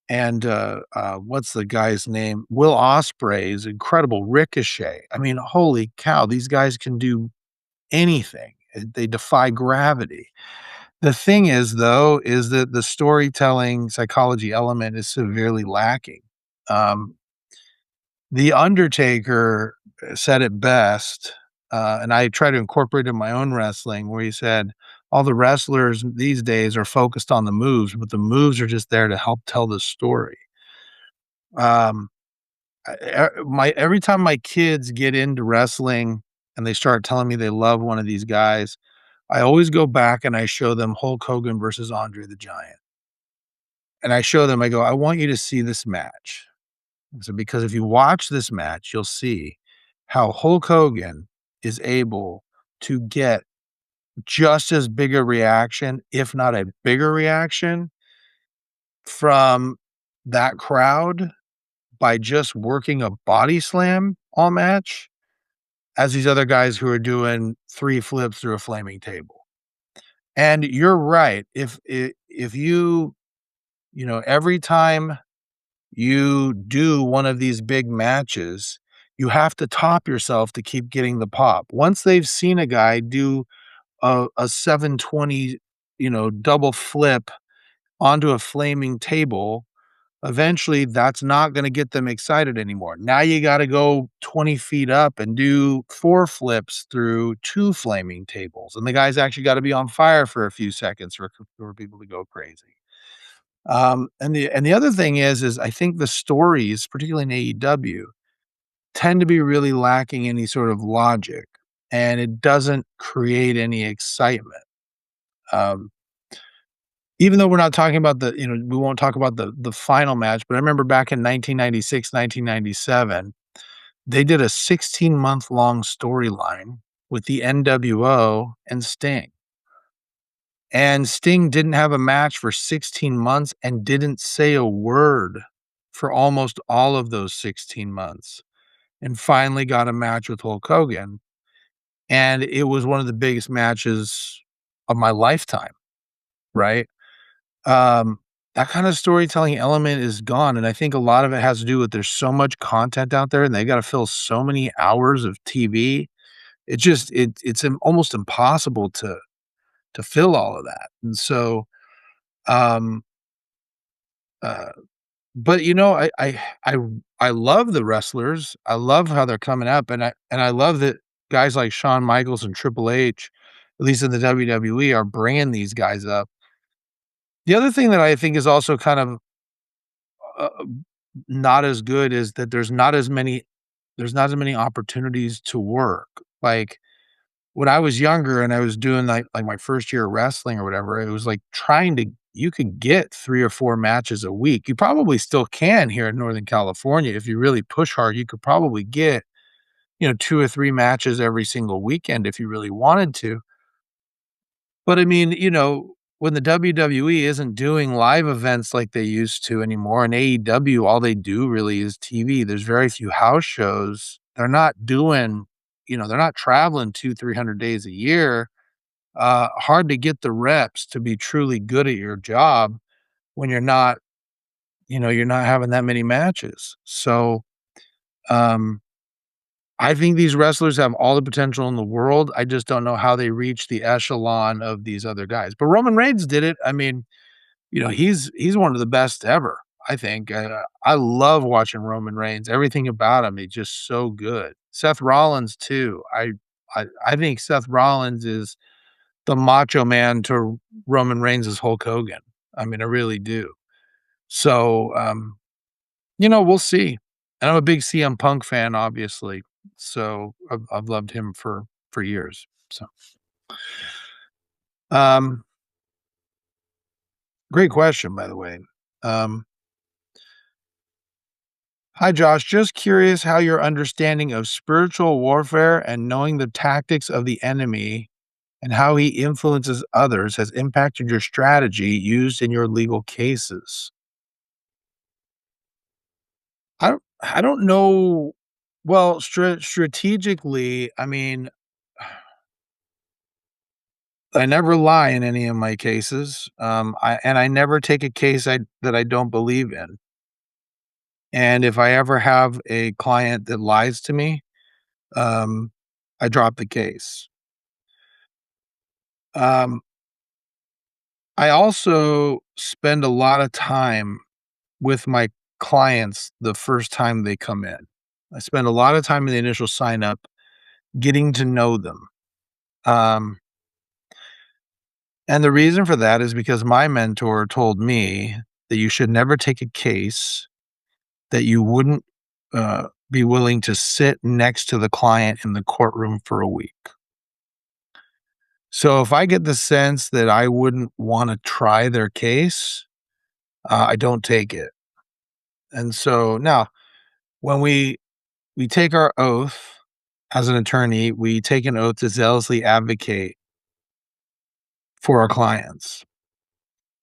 what's the guy's name? Will Ospreay is incredible. Ricochet. I mean, holy cow, these guys can do anything. They defy gravity. The thing is, though, is that the storytelling psychology element is severely lacking. Um, the Undertaker said it best, and I try to incorporate it in my own wrestling, where he said, "All the wrestlers these days are focused on the moves, but the moves are just there to help tell the story." Um, my every time my kids get into wrestling and they start telling me they love one of these guys, I always go back and I show them Hulk Hogan versus Andre the Giant. And I show them, I go, "I want you to see this match." So because if you watch this match, you'll see how Hulk Hogan is able to get just as big a reaction, if not a bigger reaction from that crowd by just working a body slam all match as these other guys who are doing 3 flips through a flaming table. And you're right. If every time you do one of these big matches, you have to top yourself to keep getting the pop. Once they've seen a guy do a 720, double flip onto a flaming table, eventually that's not gonna get them excited anymore. Now you gotta go 20 feet up and do 4 flips through 2 flaming tables, and the guy's actually gotta be on fire for a few seconds for people to go crazy. And the other thing is I think the stories, particularly in AEW, tend to be really lacking any sort of logic, and it doesn't create any excitement. Um, Even though we're not talking about we won't talk about the final match, but I remember back in 1996, 1997, they did a 16-month long storyline with the NWO and Sting. And Sting didn't have a match for 16 months and didn't say a word for almost all of those 16 months, and finally got a match with Hulk Hogan, and it was one of the biggest matches of my lifetime, right? Um, that kind of storytelling element is gone, and I think a lot of it has to do with there's so much content out there, and they gotta fill so many hours of TV. It's almost impossible to fill all of that, and so, um, uh, but, I love the wrestlers. I love how they're coming up, and I love that guys like Shawn Michaels and Triple H, at least in the WWE, are bringing these guys up. The other thing that I think is also kind of, uh, not as good is that there's not as many opportunities to work. Like, when I was younger and I was doing, like my first year of wrestling or whatever, it was like trying to you could get 3 or 4 matches a week. You probably still can here in Northern California. If you really push hard, you could probably get, 2 or 3 matches every single weekend if you really wanted to. But I mean, when the WWE isn't doing live events like they used to anymore, and AEW, all they do really is TV. There's very few house shows. They're not doing, they're not traveling 2, 300 days a year. Hard to get the reps to be truly good at your job when you're not having that many matches. So, um, I think these wrestlers have all the potential in the world. I just don't know how they reach the echelon of these other guys. But Roman Reigns did it. I mean, he's one of the best ever, I think. I love watching Roman Reigns. Everything about him is just so good. Seth Rollins too. I think Seth Rollins is the Macho Man to Roman Reigns' Hulk Hogan. I mean, I really do. So, we'll see. And I'm a big CM Punk fan, obviously. So I've loved him for years. So, um, great question, by the way. Um, Hi, Josh. Just curious how your understanding of spiritual warfare and knowing the tactics of the enemy and how he influences others has impacted your strategy used in your legal cases. I don't know. Well, strategically, I mean, I never lie in any of my cases. I never take a case that I don't believe in. And if I ever have a client that lies to me, um, I drop the case. Um, I also spend a lot of time with my clients the first time they come in. I spend a lot of time in the initial sign up getting to know them. Um, and the reason for that is because my mentor told me that you should never take a case that you wouldn't be willing to sit next to the client in the courtroom for a week. So if I get the sense that I wouldn't want to try their case, I don't take it. And so now, when we take our oath as an attorney, we take an oath to zealously advocate for our clients.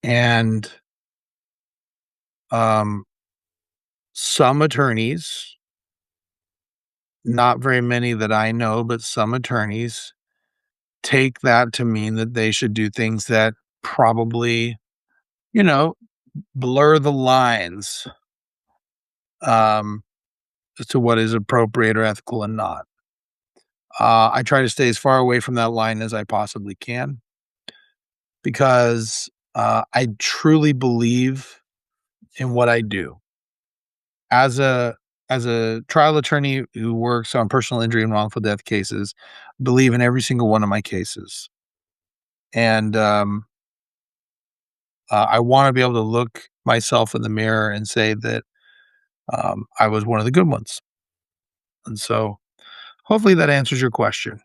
And um, some attorneys, not very many that I know, but some attorneys take that to mean that they should do things that probably, you know, blur the lines um, as to what is appropriate or ethical and not. I try to stay as far away from that line as I possibly can because I truly believe in what I do. As a trial attorney who works on personal injury and wrongful death cases, believe in every single one of my cases. And I want to be able to look myself in the mirror and say that I was one of the good ones. And so hopefully that answers your question.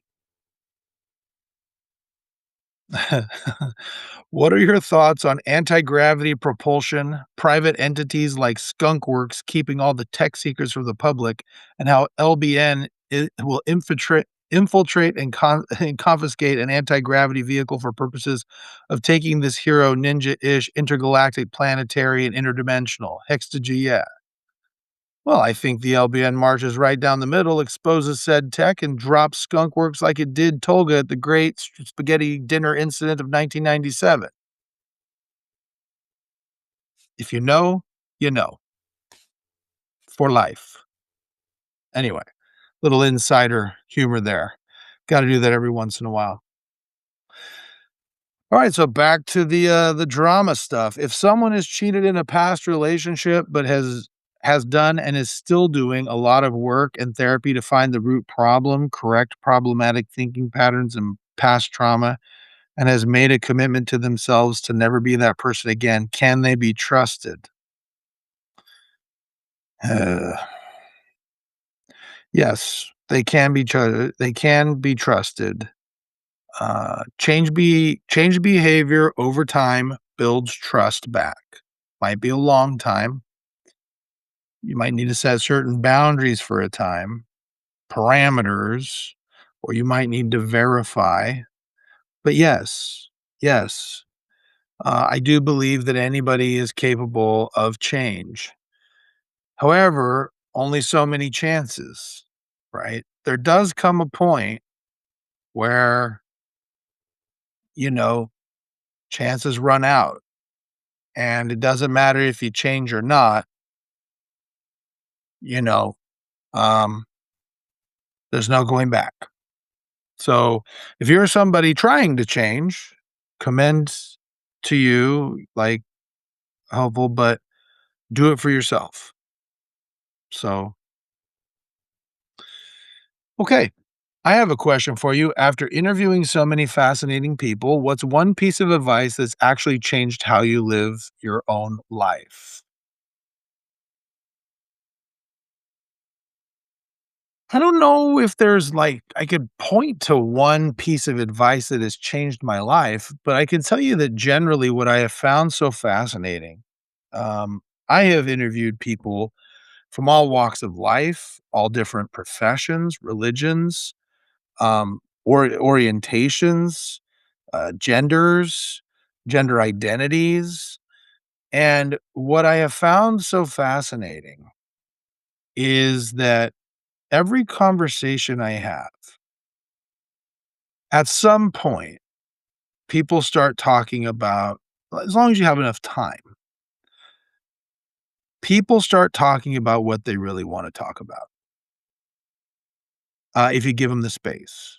What are your thoughts on anti-gravity propulsion, private entities like Skunk Works keeping all the tech secrets from the public, and how LBN will infiltrate and, and confiscate an anti-gravity vehicle for purposes of taking this hero ninja-ish intergalactic, planetary, and interdimensional? Hex to G, yeah. Well, I think the LBN marches right down the middle, exposes said tech, and drops Skunk Works like it did Tolga at the Great Spaghetti Dinner Incident of 1997. If you know, you know, for life. Anyway, little insider humor there. Got to do that every once in a while. All right, so back to the drama stuff. If someone has cheated in a past relationship but has done and is still doing a lot of work and therapy to find the root problem, correct problematic thinking patterns and past trauma, and has made a commitment to themselves to never be that person again, can they be trusted? Uh, yes, they can be trusted. Change behavior over time builds trust back. Might be a long time. You might need to set certain boundaries for a time, parameters, or you might need to verify. But yes, yes, I do believe that anybody is capable of change. However, only so many chances, right? There does come a point where, you know, chances run out, and it doesn't matter if you change or not, you know, um, there's no going back. So if you're somebody trying to change, commend to you, like, helpful, but do it for yourself. So, okay. I have a question for you. After interviewing so many fascinating people, what's one piece of advice that's actually changed how you live your own life? I don't know if there's like, I could point to one piece of advice that has changed my life, but I can tell you that generally what I have found so fascinating. I have interviewed people from all walks of life, all different professions, religions, orientations, genders, gender identities. And what I have found so fascinating is that every conversation I have, at some point, people start talking about, as long as you have enough time, people start talking about what they really want to talk about, if you give them the space.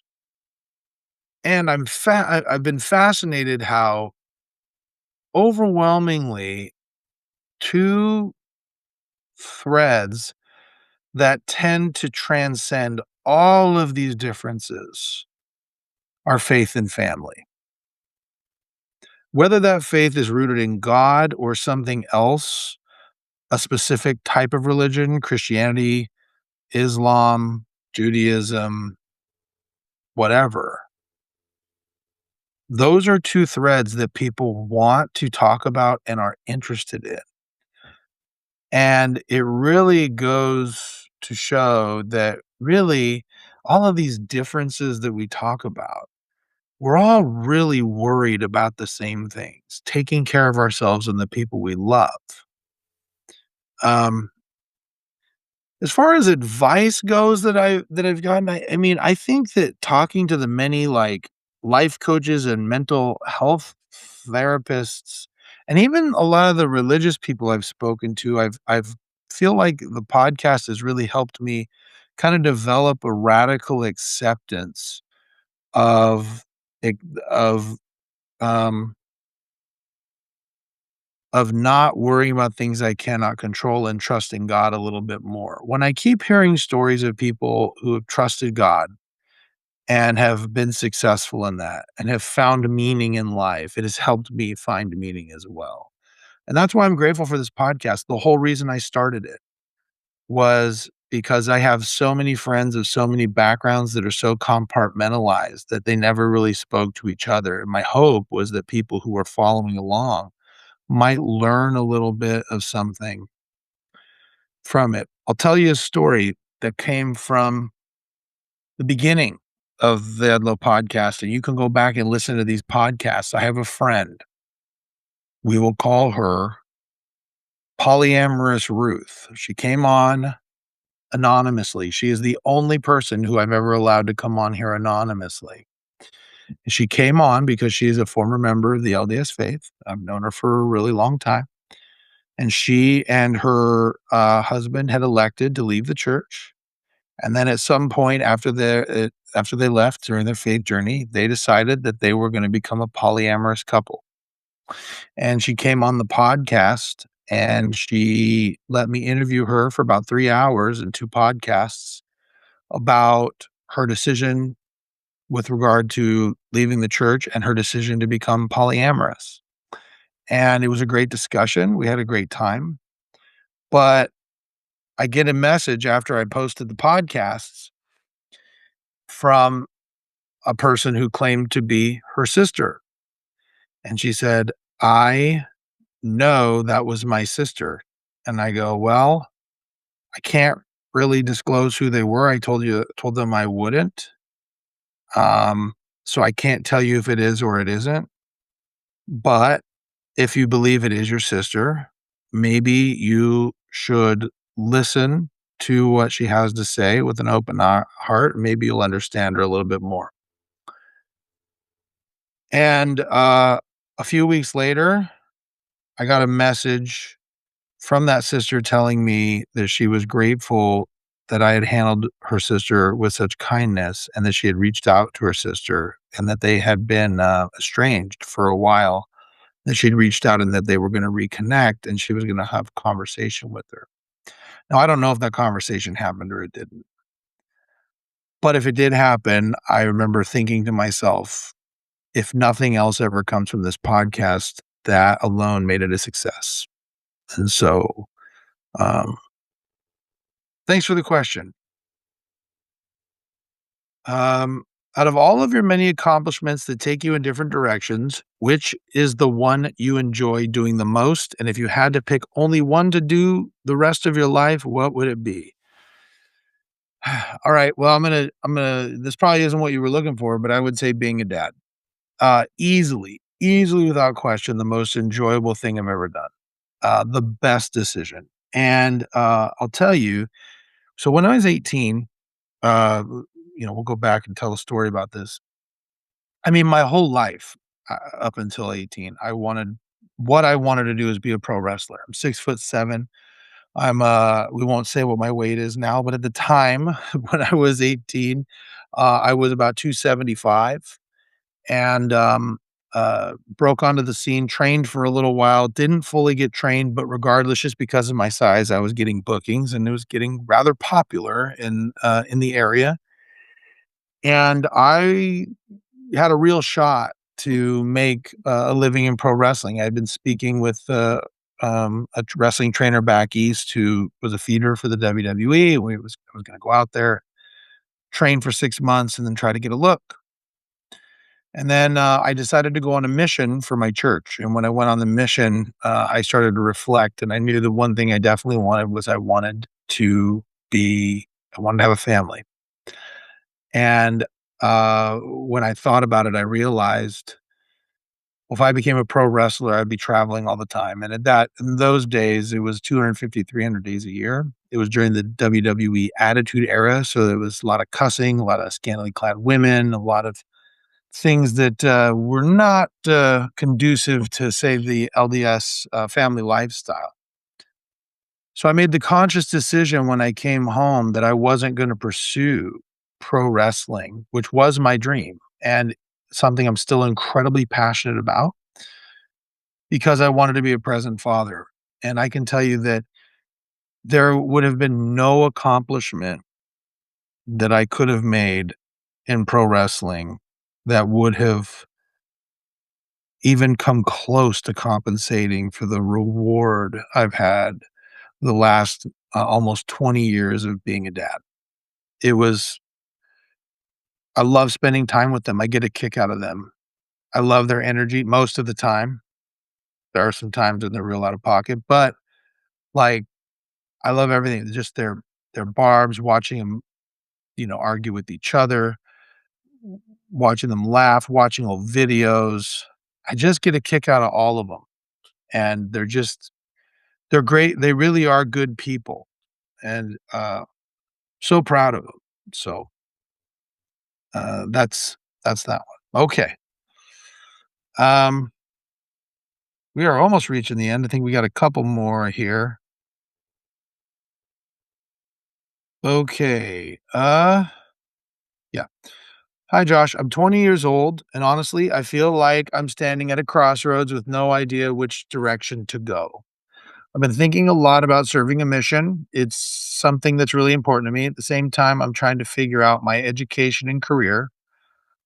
And I've been fascinated how overwhelmingly two threads that tend to transcend all of these differences are faith and family. Whether that faith is rooted in God or something else, a specific type of religion, Christianity, Islam, Judaism, whatever. Those are two threads that people want to talk about and are interested in. And it really goes to show that really all of these differences that we talk about, we're all really worried about the same things, taking care of ourselves and the people we love. Um, as far as advice goes that I've gotten, I mean, I think that talking to the many, like, life coaches and mental health therapists, and even a lot of the religious people I've spoken to, I've feel like the podcast has really helped me kinda develop a radical acceptance of ig of, um of not worrying about things I cannot control and trusting God a little bit more. When I keep hearing stories of people who have trusted God and have been successful in that and have found meaning in life, it has helped me find meaning as well. And that's why I'm grateful for this podcast. The whole reason I started it was because I have so many friends of so many backgrounds that are so compartmentalized that they never really spoke to each other. And my hope was that people who are following along might learn a little bit of something from it. I'll tell you a story that came from the beginning of the Edlow podcast, and you can go back and listen to these podcasts. I have a friend. We will call her Polyamorous Ruth. She came on anonymously. She is the only person who I've ever allowed to come on here anonymously. She came on because she is a former member of the LDS faith. I've known her for a really long time. And she and her, husband had elected to leave the church, and then at some point after they left during their faith journey, they decided that they were gonna become a polyamorous couple, and she came on the podcast, and she let me interview her for about 3 hours in 2 podcasts about her decision with regard to leaving the church and her decision to become polyamorous, and it was a great discussion, we had a great time, but I get a message after I posted the podcasts from a person who claimed to be her sister. And she said, I know that was my sister." And I go, "Well, I can't really disclose who they were. I told them I wouldn't. Um, so I can't tell you if it is or it isn't. But if you believe it is your sister, maybe you should listen to what she has to say with an open heart. Maybe you'll understand her a little bit more." And a few weeks later, I got a message from that sister telling me that she was grateful that I had handled her sister with such kindness and that she had reached out to her sister and that they had been estranged for a while, that she'd reached out and that they were going to reconnect and she was going to have a conversation with her. Now, I don't know if that conversation happened or it didn't, but if it did happen, I remember thinking to myself, if nothing else ever comes from this podcast, that alone made it a success. And so, um, thanks for the question. Um, Out of all of your many accomplishments that take you in different directions, which is the one you enjoy doing the most? And if you had to pick only one to do the rest of your life, what would it be? All right. Well, this probably isn't what you were looking for, but I would say being a dad. Easily without question, the most enjoyable thing I've ever done. The best decision. And I'll tell you, so when I was 18, uh, we'll go back and tell a story about this. I mean, my whole life, up until 18, what I wanted to do is be a pro wrestler. I'm 6'7". We won't say what my weight is now, but at the time when I was 18, I was about 275 and, broke onto the scene, trained for a little while, didn't fully get trained, but regardless, just because of my size, I was getting bookings and it was getting rather popular in the area. And I had a real shot to make a living in pro wrestling. I'd been speaking with wrestling trainer back east who was a feeder for the WWE. I was going to go out there, train for 6 months, and then try to get a look. And then I decided to go on a mission for my church. And when I went on the mission, I started to reflect, and I knew the one thing I definitely wanted was I wanted to have a family. And when I thought about it, I realized, well, if I became a pro wrestler, I'd be traveling all the time. And in those days, it was 250, 300 days a year. It was during the WWE Attitude Era. So there was a lot of cussing, a lot of scantily clad women, a lot of things that were not conducive to, say, the LDS family lifestyle. So I made the conscious decision when I came home that I wasn't going to pursue pro wrestling, which was my dream and something I'm still incredibly passionate about because I wanted to be a present father. And I can tell you that there would have been no accomplishment that I could have made in pro wrestling that would have even come close to compensating for the reward I've had the last almost 20 years of being a dad. It was I love spending time with them. I get a kick out of them. I love their energy most of the time. There are some times when they're real out of pocket, but, like, I love everything. Just their barbs, watching them, argue with each other, watching them laugh, watching old videos. I just get a kick out of all of them, and they're great. They really are good people, and, so proud of them. So, that's that one. Okay. Um, we are almost reaching the end. I think we got a couple more here. Okay. Yeah. Hi, Josh. I'm 20 years old, and honestly, I feel like I'm standing at a crossroads with no idea which direction to go. I've been thinking a lot about serving a mission. It's something that's really important to me. At the same time, I'm trying to figure out my education and career.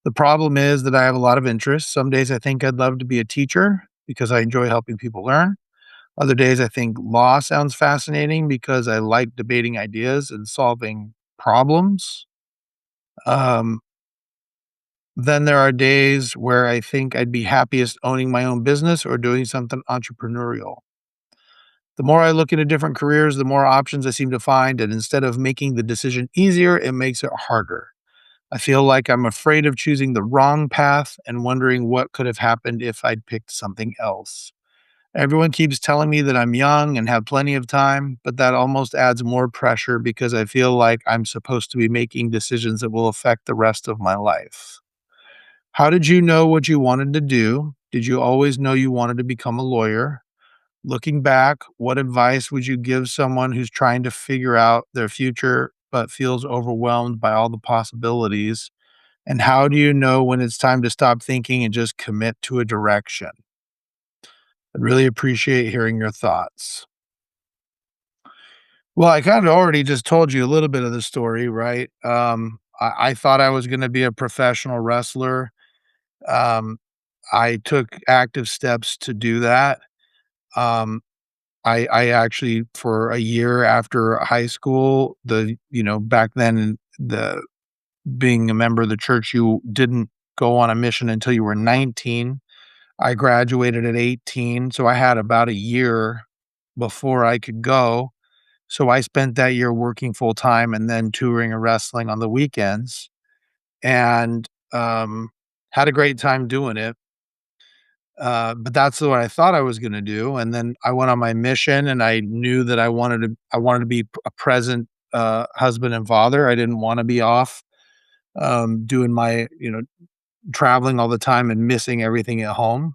The problem is that I have a lot of interests. Some days I think I'd love to be a teacher because I enjoy helping people learn. Other days I think law sounds fascinating because I like debating ideas and solving problems. Um, Then there are days where I think I'd be happiest owning my own business or doing something entrepreneurial. The more I look into different careers, the more options I seem to find. And instead of making the decision easier, it makes it harder. I feel like I'm afraid of choosing the wrong path and wondering what could have happened if I'd picked something else. Everyone keeps telling me that I'm young and have plenty of time, but that almost adds more pressure because I feel like I'm supposed to be making decisions that will affect the rest of my life. How did you know what you wanted to do? Did you always know you wanted to become a lawyer? Looking back, what advice would you give someone who's trying to figure out their future but feels overwhelmed by all the possibilities? And how do you know when it's time to stop thinking and just commit to a direction? I'd really appreciate hearing your thoughts. Well, I kind of already just told you a little bit of the story, right? I thought I was going to be a professional wrestler. Um, I took active steps to do that. Um, I actually, for a year after high school, back then, the being a member of the church, you didn't go on a mission until you were 19. I graduated at 18, so I had about a year before I could go. So I spent that year working full time and then touring and wrestling on the weekends, and, had a great time doing it. But that's what I thought I was gonna do, and then I went on my mission, and I knew that I wanted to be a present, husband and father. I didn't wanna be off, doing my traveling all the time and missing everything at home.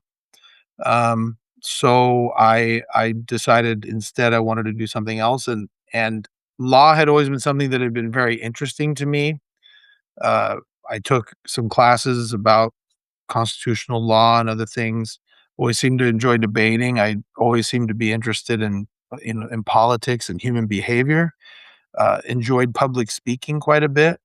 So I decided instead I wanted to do something else, and law had always been something that had been very interesting to me. Uh, I took some classes about constitutional law and other things. Always seemed to enjoy debating. I always seemed to be interested in politics and human behavior. Enjoyed public speaking quite a bit.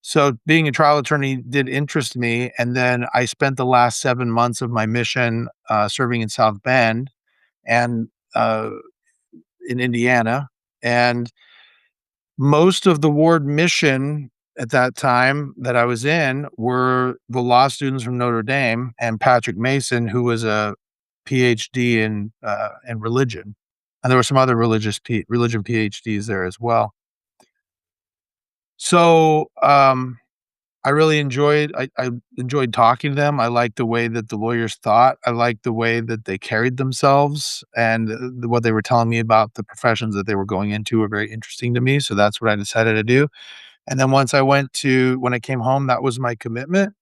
So being a trial attorney did interest me, and then I spent the last 7 months of my mission, serving in South Bend and, in Indiana, and most of the ward mission at that time that I was in were the law students from Notre Dame and Patrick Mason, who was a PhD in religion, and there were some other religion PhDs there as well. So, I enjoyed talking to them. I liked the way that the lawyers thought. I liked the way that they carried themselves, and, what they were telling me about the professions that they were going into were very interesting to me, so that's what I decided to do, and then when I came home, that was my commitment,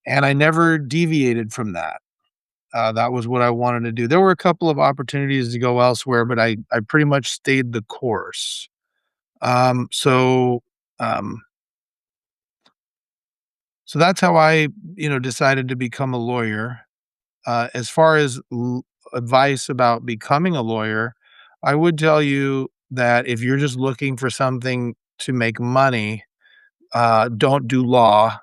and I never deviated from that. That was what I wanted to do. There were a couple of opportunities to go elsewhere, but I pretty much stayed the course. Um, so, um So that's how I, decided to become a lawyer. As far as advice about becoming a lawyer, I would tell you that if you're just looking for something to make money, don't do law.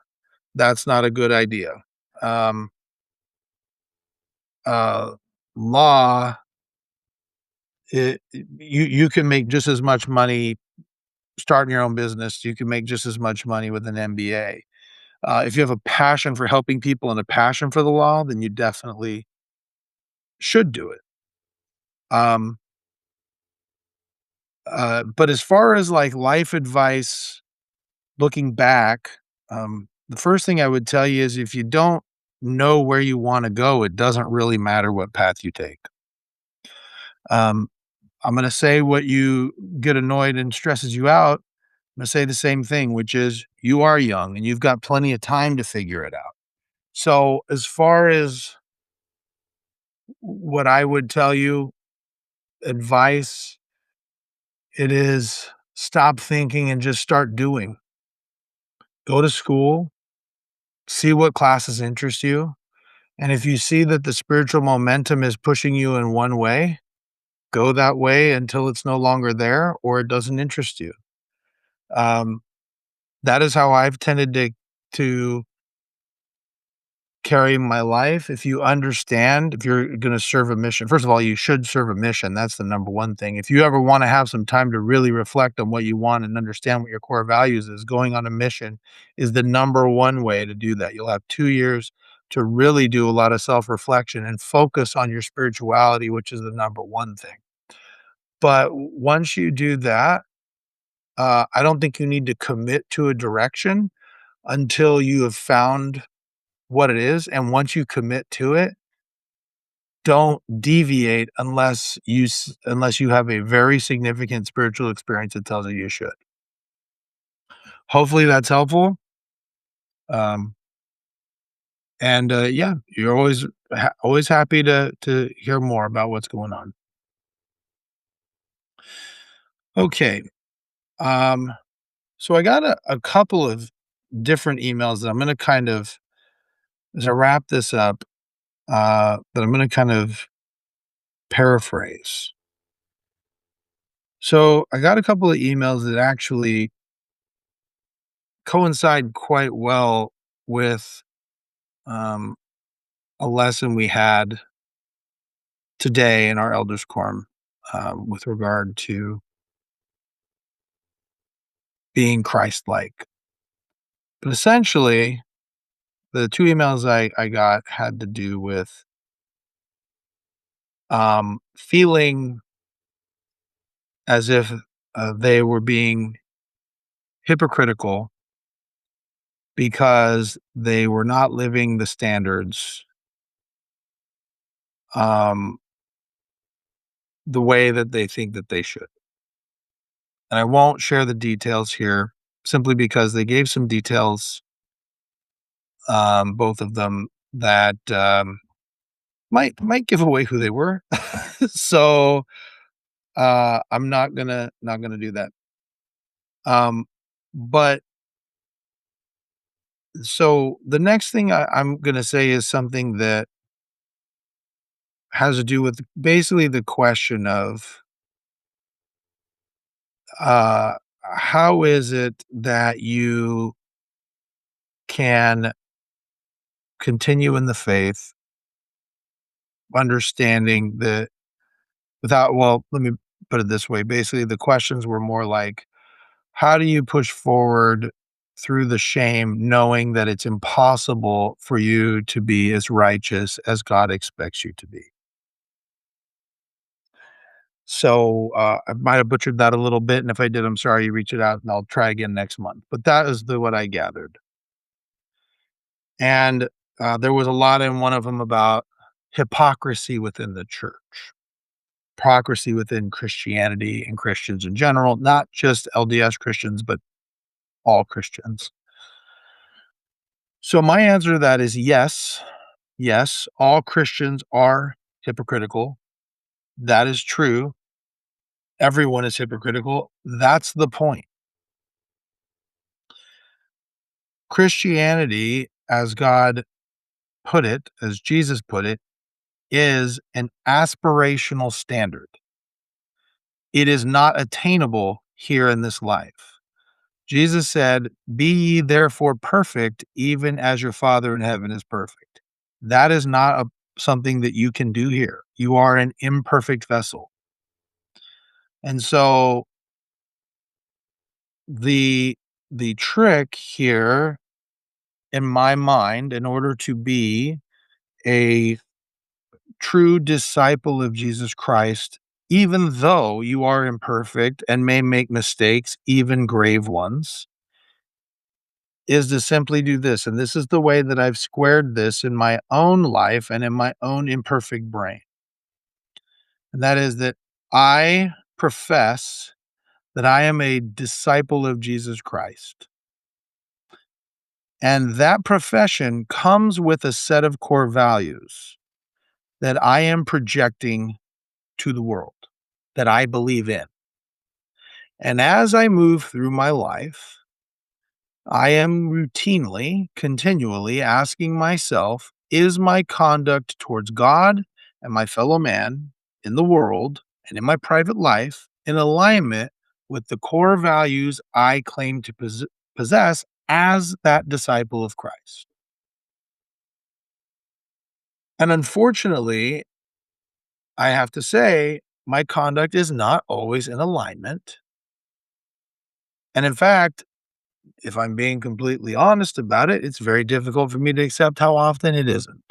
That's not a good idea. Um, uh, law, you can make just as much money starting your own business. You can make just as much money with an MBA. If you have a passion for helping people and a passion for the law, then you definitely should do it. Um, but as far as, like, life advice looking back, the first thing I would tell you is if you don't know where you wanna go, it doesn't really matter what path you take. Um, I'm gonna say what you get annoyed and stresses you out. I'm gonna say the same thing, which is you are young and you've got plenty of time to figure it out. So, as far as what I would tell you, advice, it is stop thinking and just start doing. Go to school, see what classes interest you, and if you see that the spiritual momentum is pushing you in one way, go that way until it's no longer there or it doesn't interest you. Um, that is how I've tended to carry my life, if you understand, if you're gonna serve a mission, first of all, you should serve a mission, that's the number one thing. If you ever wanna have some time to really reflect on what you want and understand what your core values is, going on a mission is the number one way to do that. You'll have 2 years to really do a lot of self-reflection and focus on your spirituality, which is the number one thing. But once you do that, I don't think you need to commit to a direction until you have found what it is, and once you commit to it, don't deviate unless you have a very significant spiritual experience that tells you you should. Hopefully that's helpful, um, and, yeah, you're always happy to hear more about what's going on. Okay, um, so I got a couple of different emails that I'm gonna kind of as I wrap this up, that I'm gonna kind of paraphrase. So I got a couple of emails that actually coincide quite well with um, a lesson we had today in our elders quorum with regard to being Christ-like. But essentially, the two emails I got had to do with feeling as if they were being hypocritical because they were not living the standards um, the way that they think that they should. And I won't share the details here simply because they gave some details, both of them that might give away who they were. So I'm not gonna do that. Um, but so the next thing I'm gonna say is something that has to do with basically the question of uh, how is it that you can continue in the faith, understanding that let me put it this way. Basically, the questions were more like, how do you push forward through the shame, knowing that it's impossible for you to be as righteous as God expects you to be? So I might have butchered that a little bit, and if I did, I'm sorry. You reach it out, and I'll try again next month. But that is what I gathered, and there was a lot in one of them about hypocrisy within the church, hypocrisy within Christianity and Christians in general, not just LDS Christians, but all Christians. So my answer to that is yes. Yes, all Christians are hypocritical. That is true. Everyone is hypocritical. That's the point. Christianity, as God put it, as Jesus put it, is an aspirational standard. It is not attainable here in this life. Jesus said, "Be ye therefore perfect, even as your Father in heaven is perfect." That is not something that you can do here. You are an imperfect vessel. And so the the trick here in my mind, in order to be a true disciple of Jesus Christ, even though you are imperfect and may make mistakes, even grave ones, is to simply do this. And this is the way that I've squared this in my own life and in my own imperfect brain. And that is that I profess that I am a disciple of Jesus Christ. And that profession comes with a set of core values that I am projecting to the world, that I believe in. And as I move through my life, I am routinely, continually asking myself, is my conduct towards God and my fellow man in the world and in my private life in alignment with the core values I claim to possess as that disciple of Christ? And unfortunately, I have to say, my conduct is not always in alignment. And in fact, if I'm being completely honest about it, it's very difficult for me to accept how often it isn't.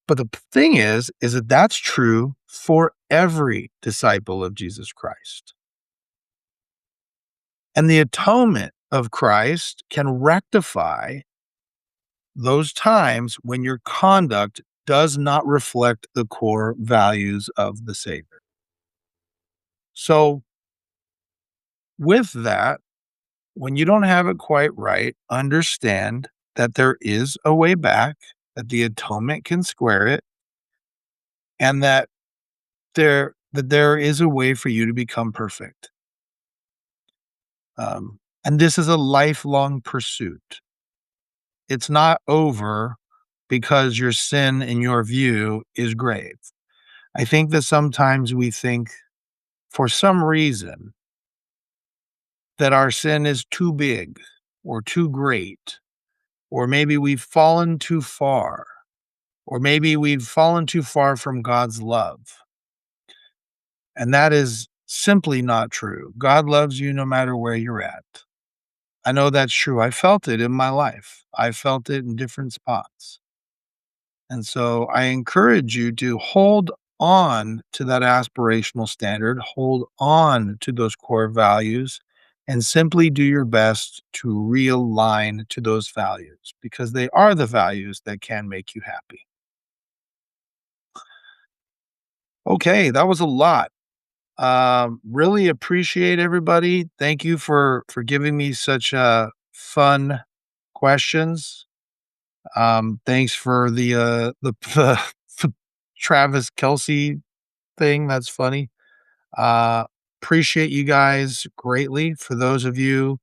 But the thing is that that's true for every disciple of Jesus Christ. And the atonement of Christ can rectify those times when your conduct does not reflect the core values of the Savior. So, with that, when you don't have it quite right, understand that there is a way back, that the atonement can square it, and that there is a way for you to become perfect. And this is a lifelong pursuit. It's not over because your sin, in your view, is grave. I think that sometimes we think, for some reason, that our sin is too big or too great, or maybe we've fallen too far, or maybe we've fallen too far from God's love. And that is simply not true. God loves you no matter where you're at. I know that's true. I felt it in my life. I felt it in different spots. And so I encourage you to hold on to that aspirational standard, hold on to those core values, and simply do your best to realign to those values because they are the values that can make you happy. Okay, that was a lot. Really appreciate everybody. Thank you for giving me such fun questions. Thanks for the Travis Kelsey thing. That's funny. Uh, Appreciate you guys greatly. For those of you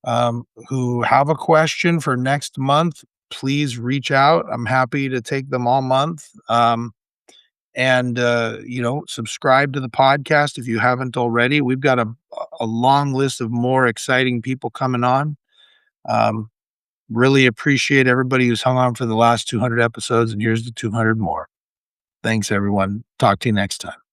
who have a question for next month, please reach out. I'm happy to take them all month. And subscribe to the podcast if you haven't already. We've got a long list of more exciting people coming on. Um, Really appreciate everybody who's hung on for the last 200 episodes, and here's the 200 more. Thanks, everyone. Talk to you next time.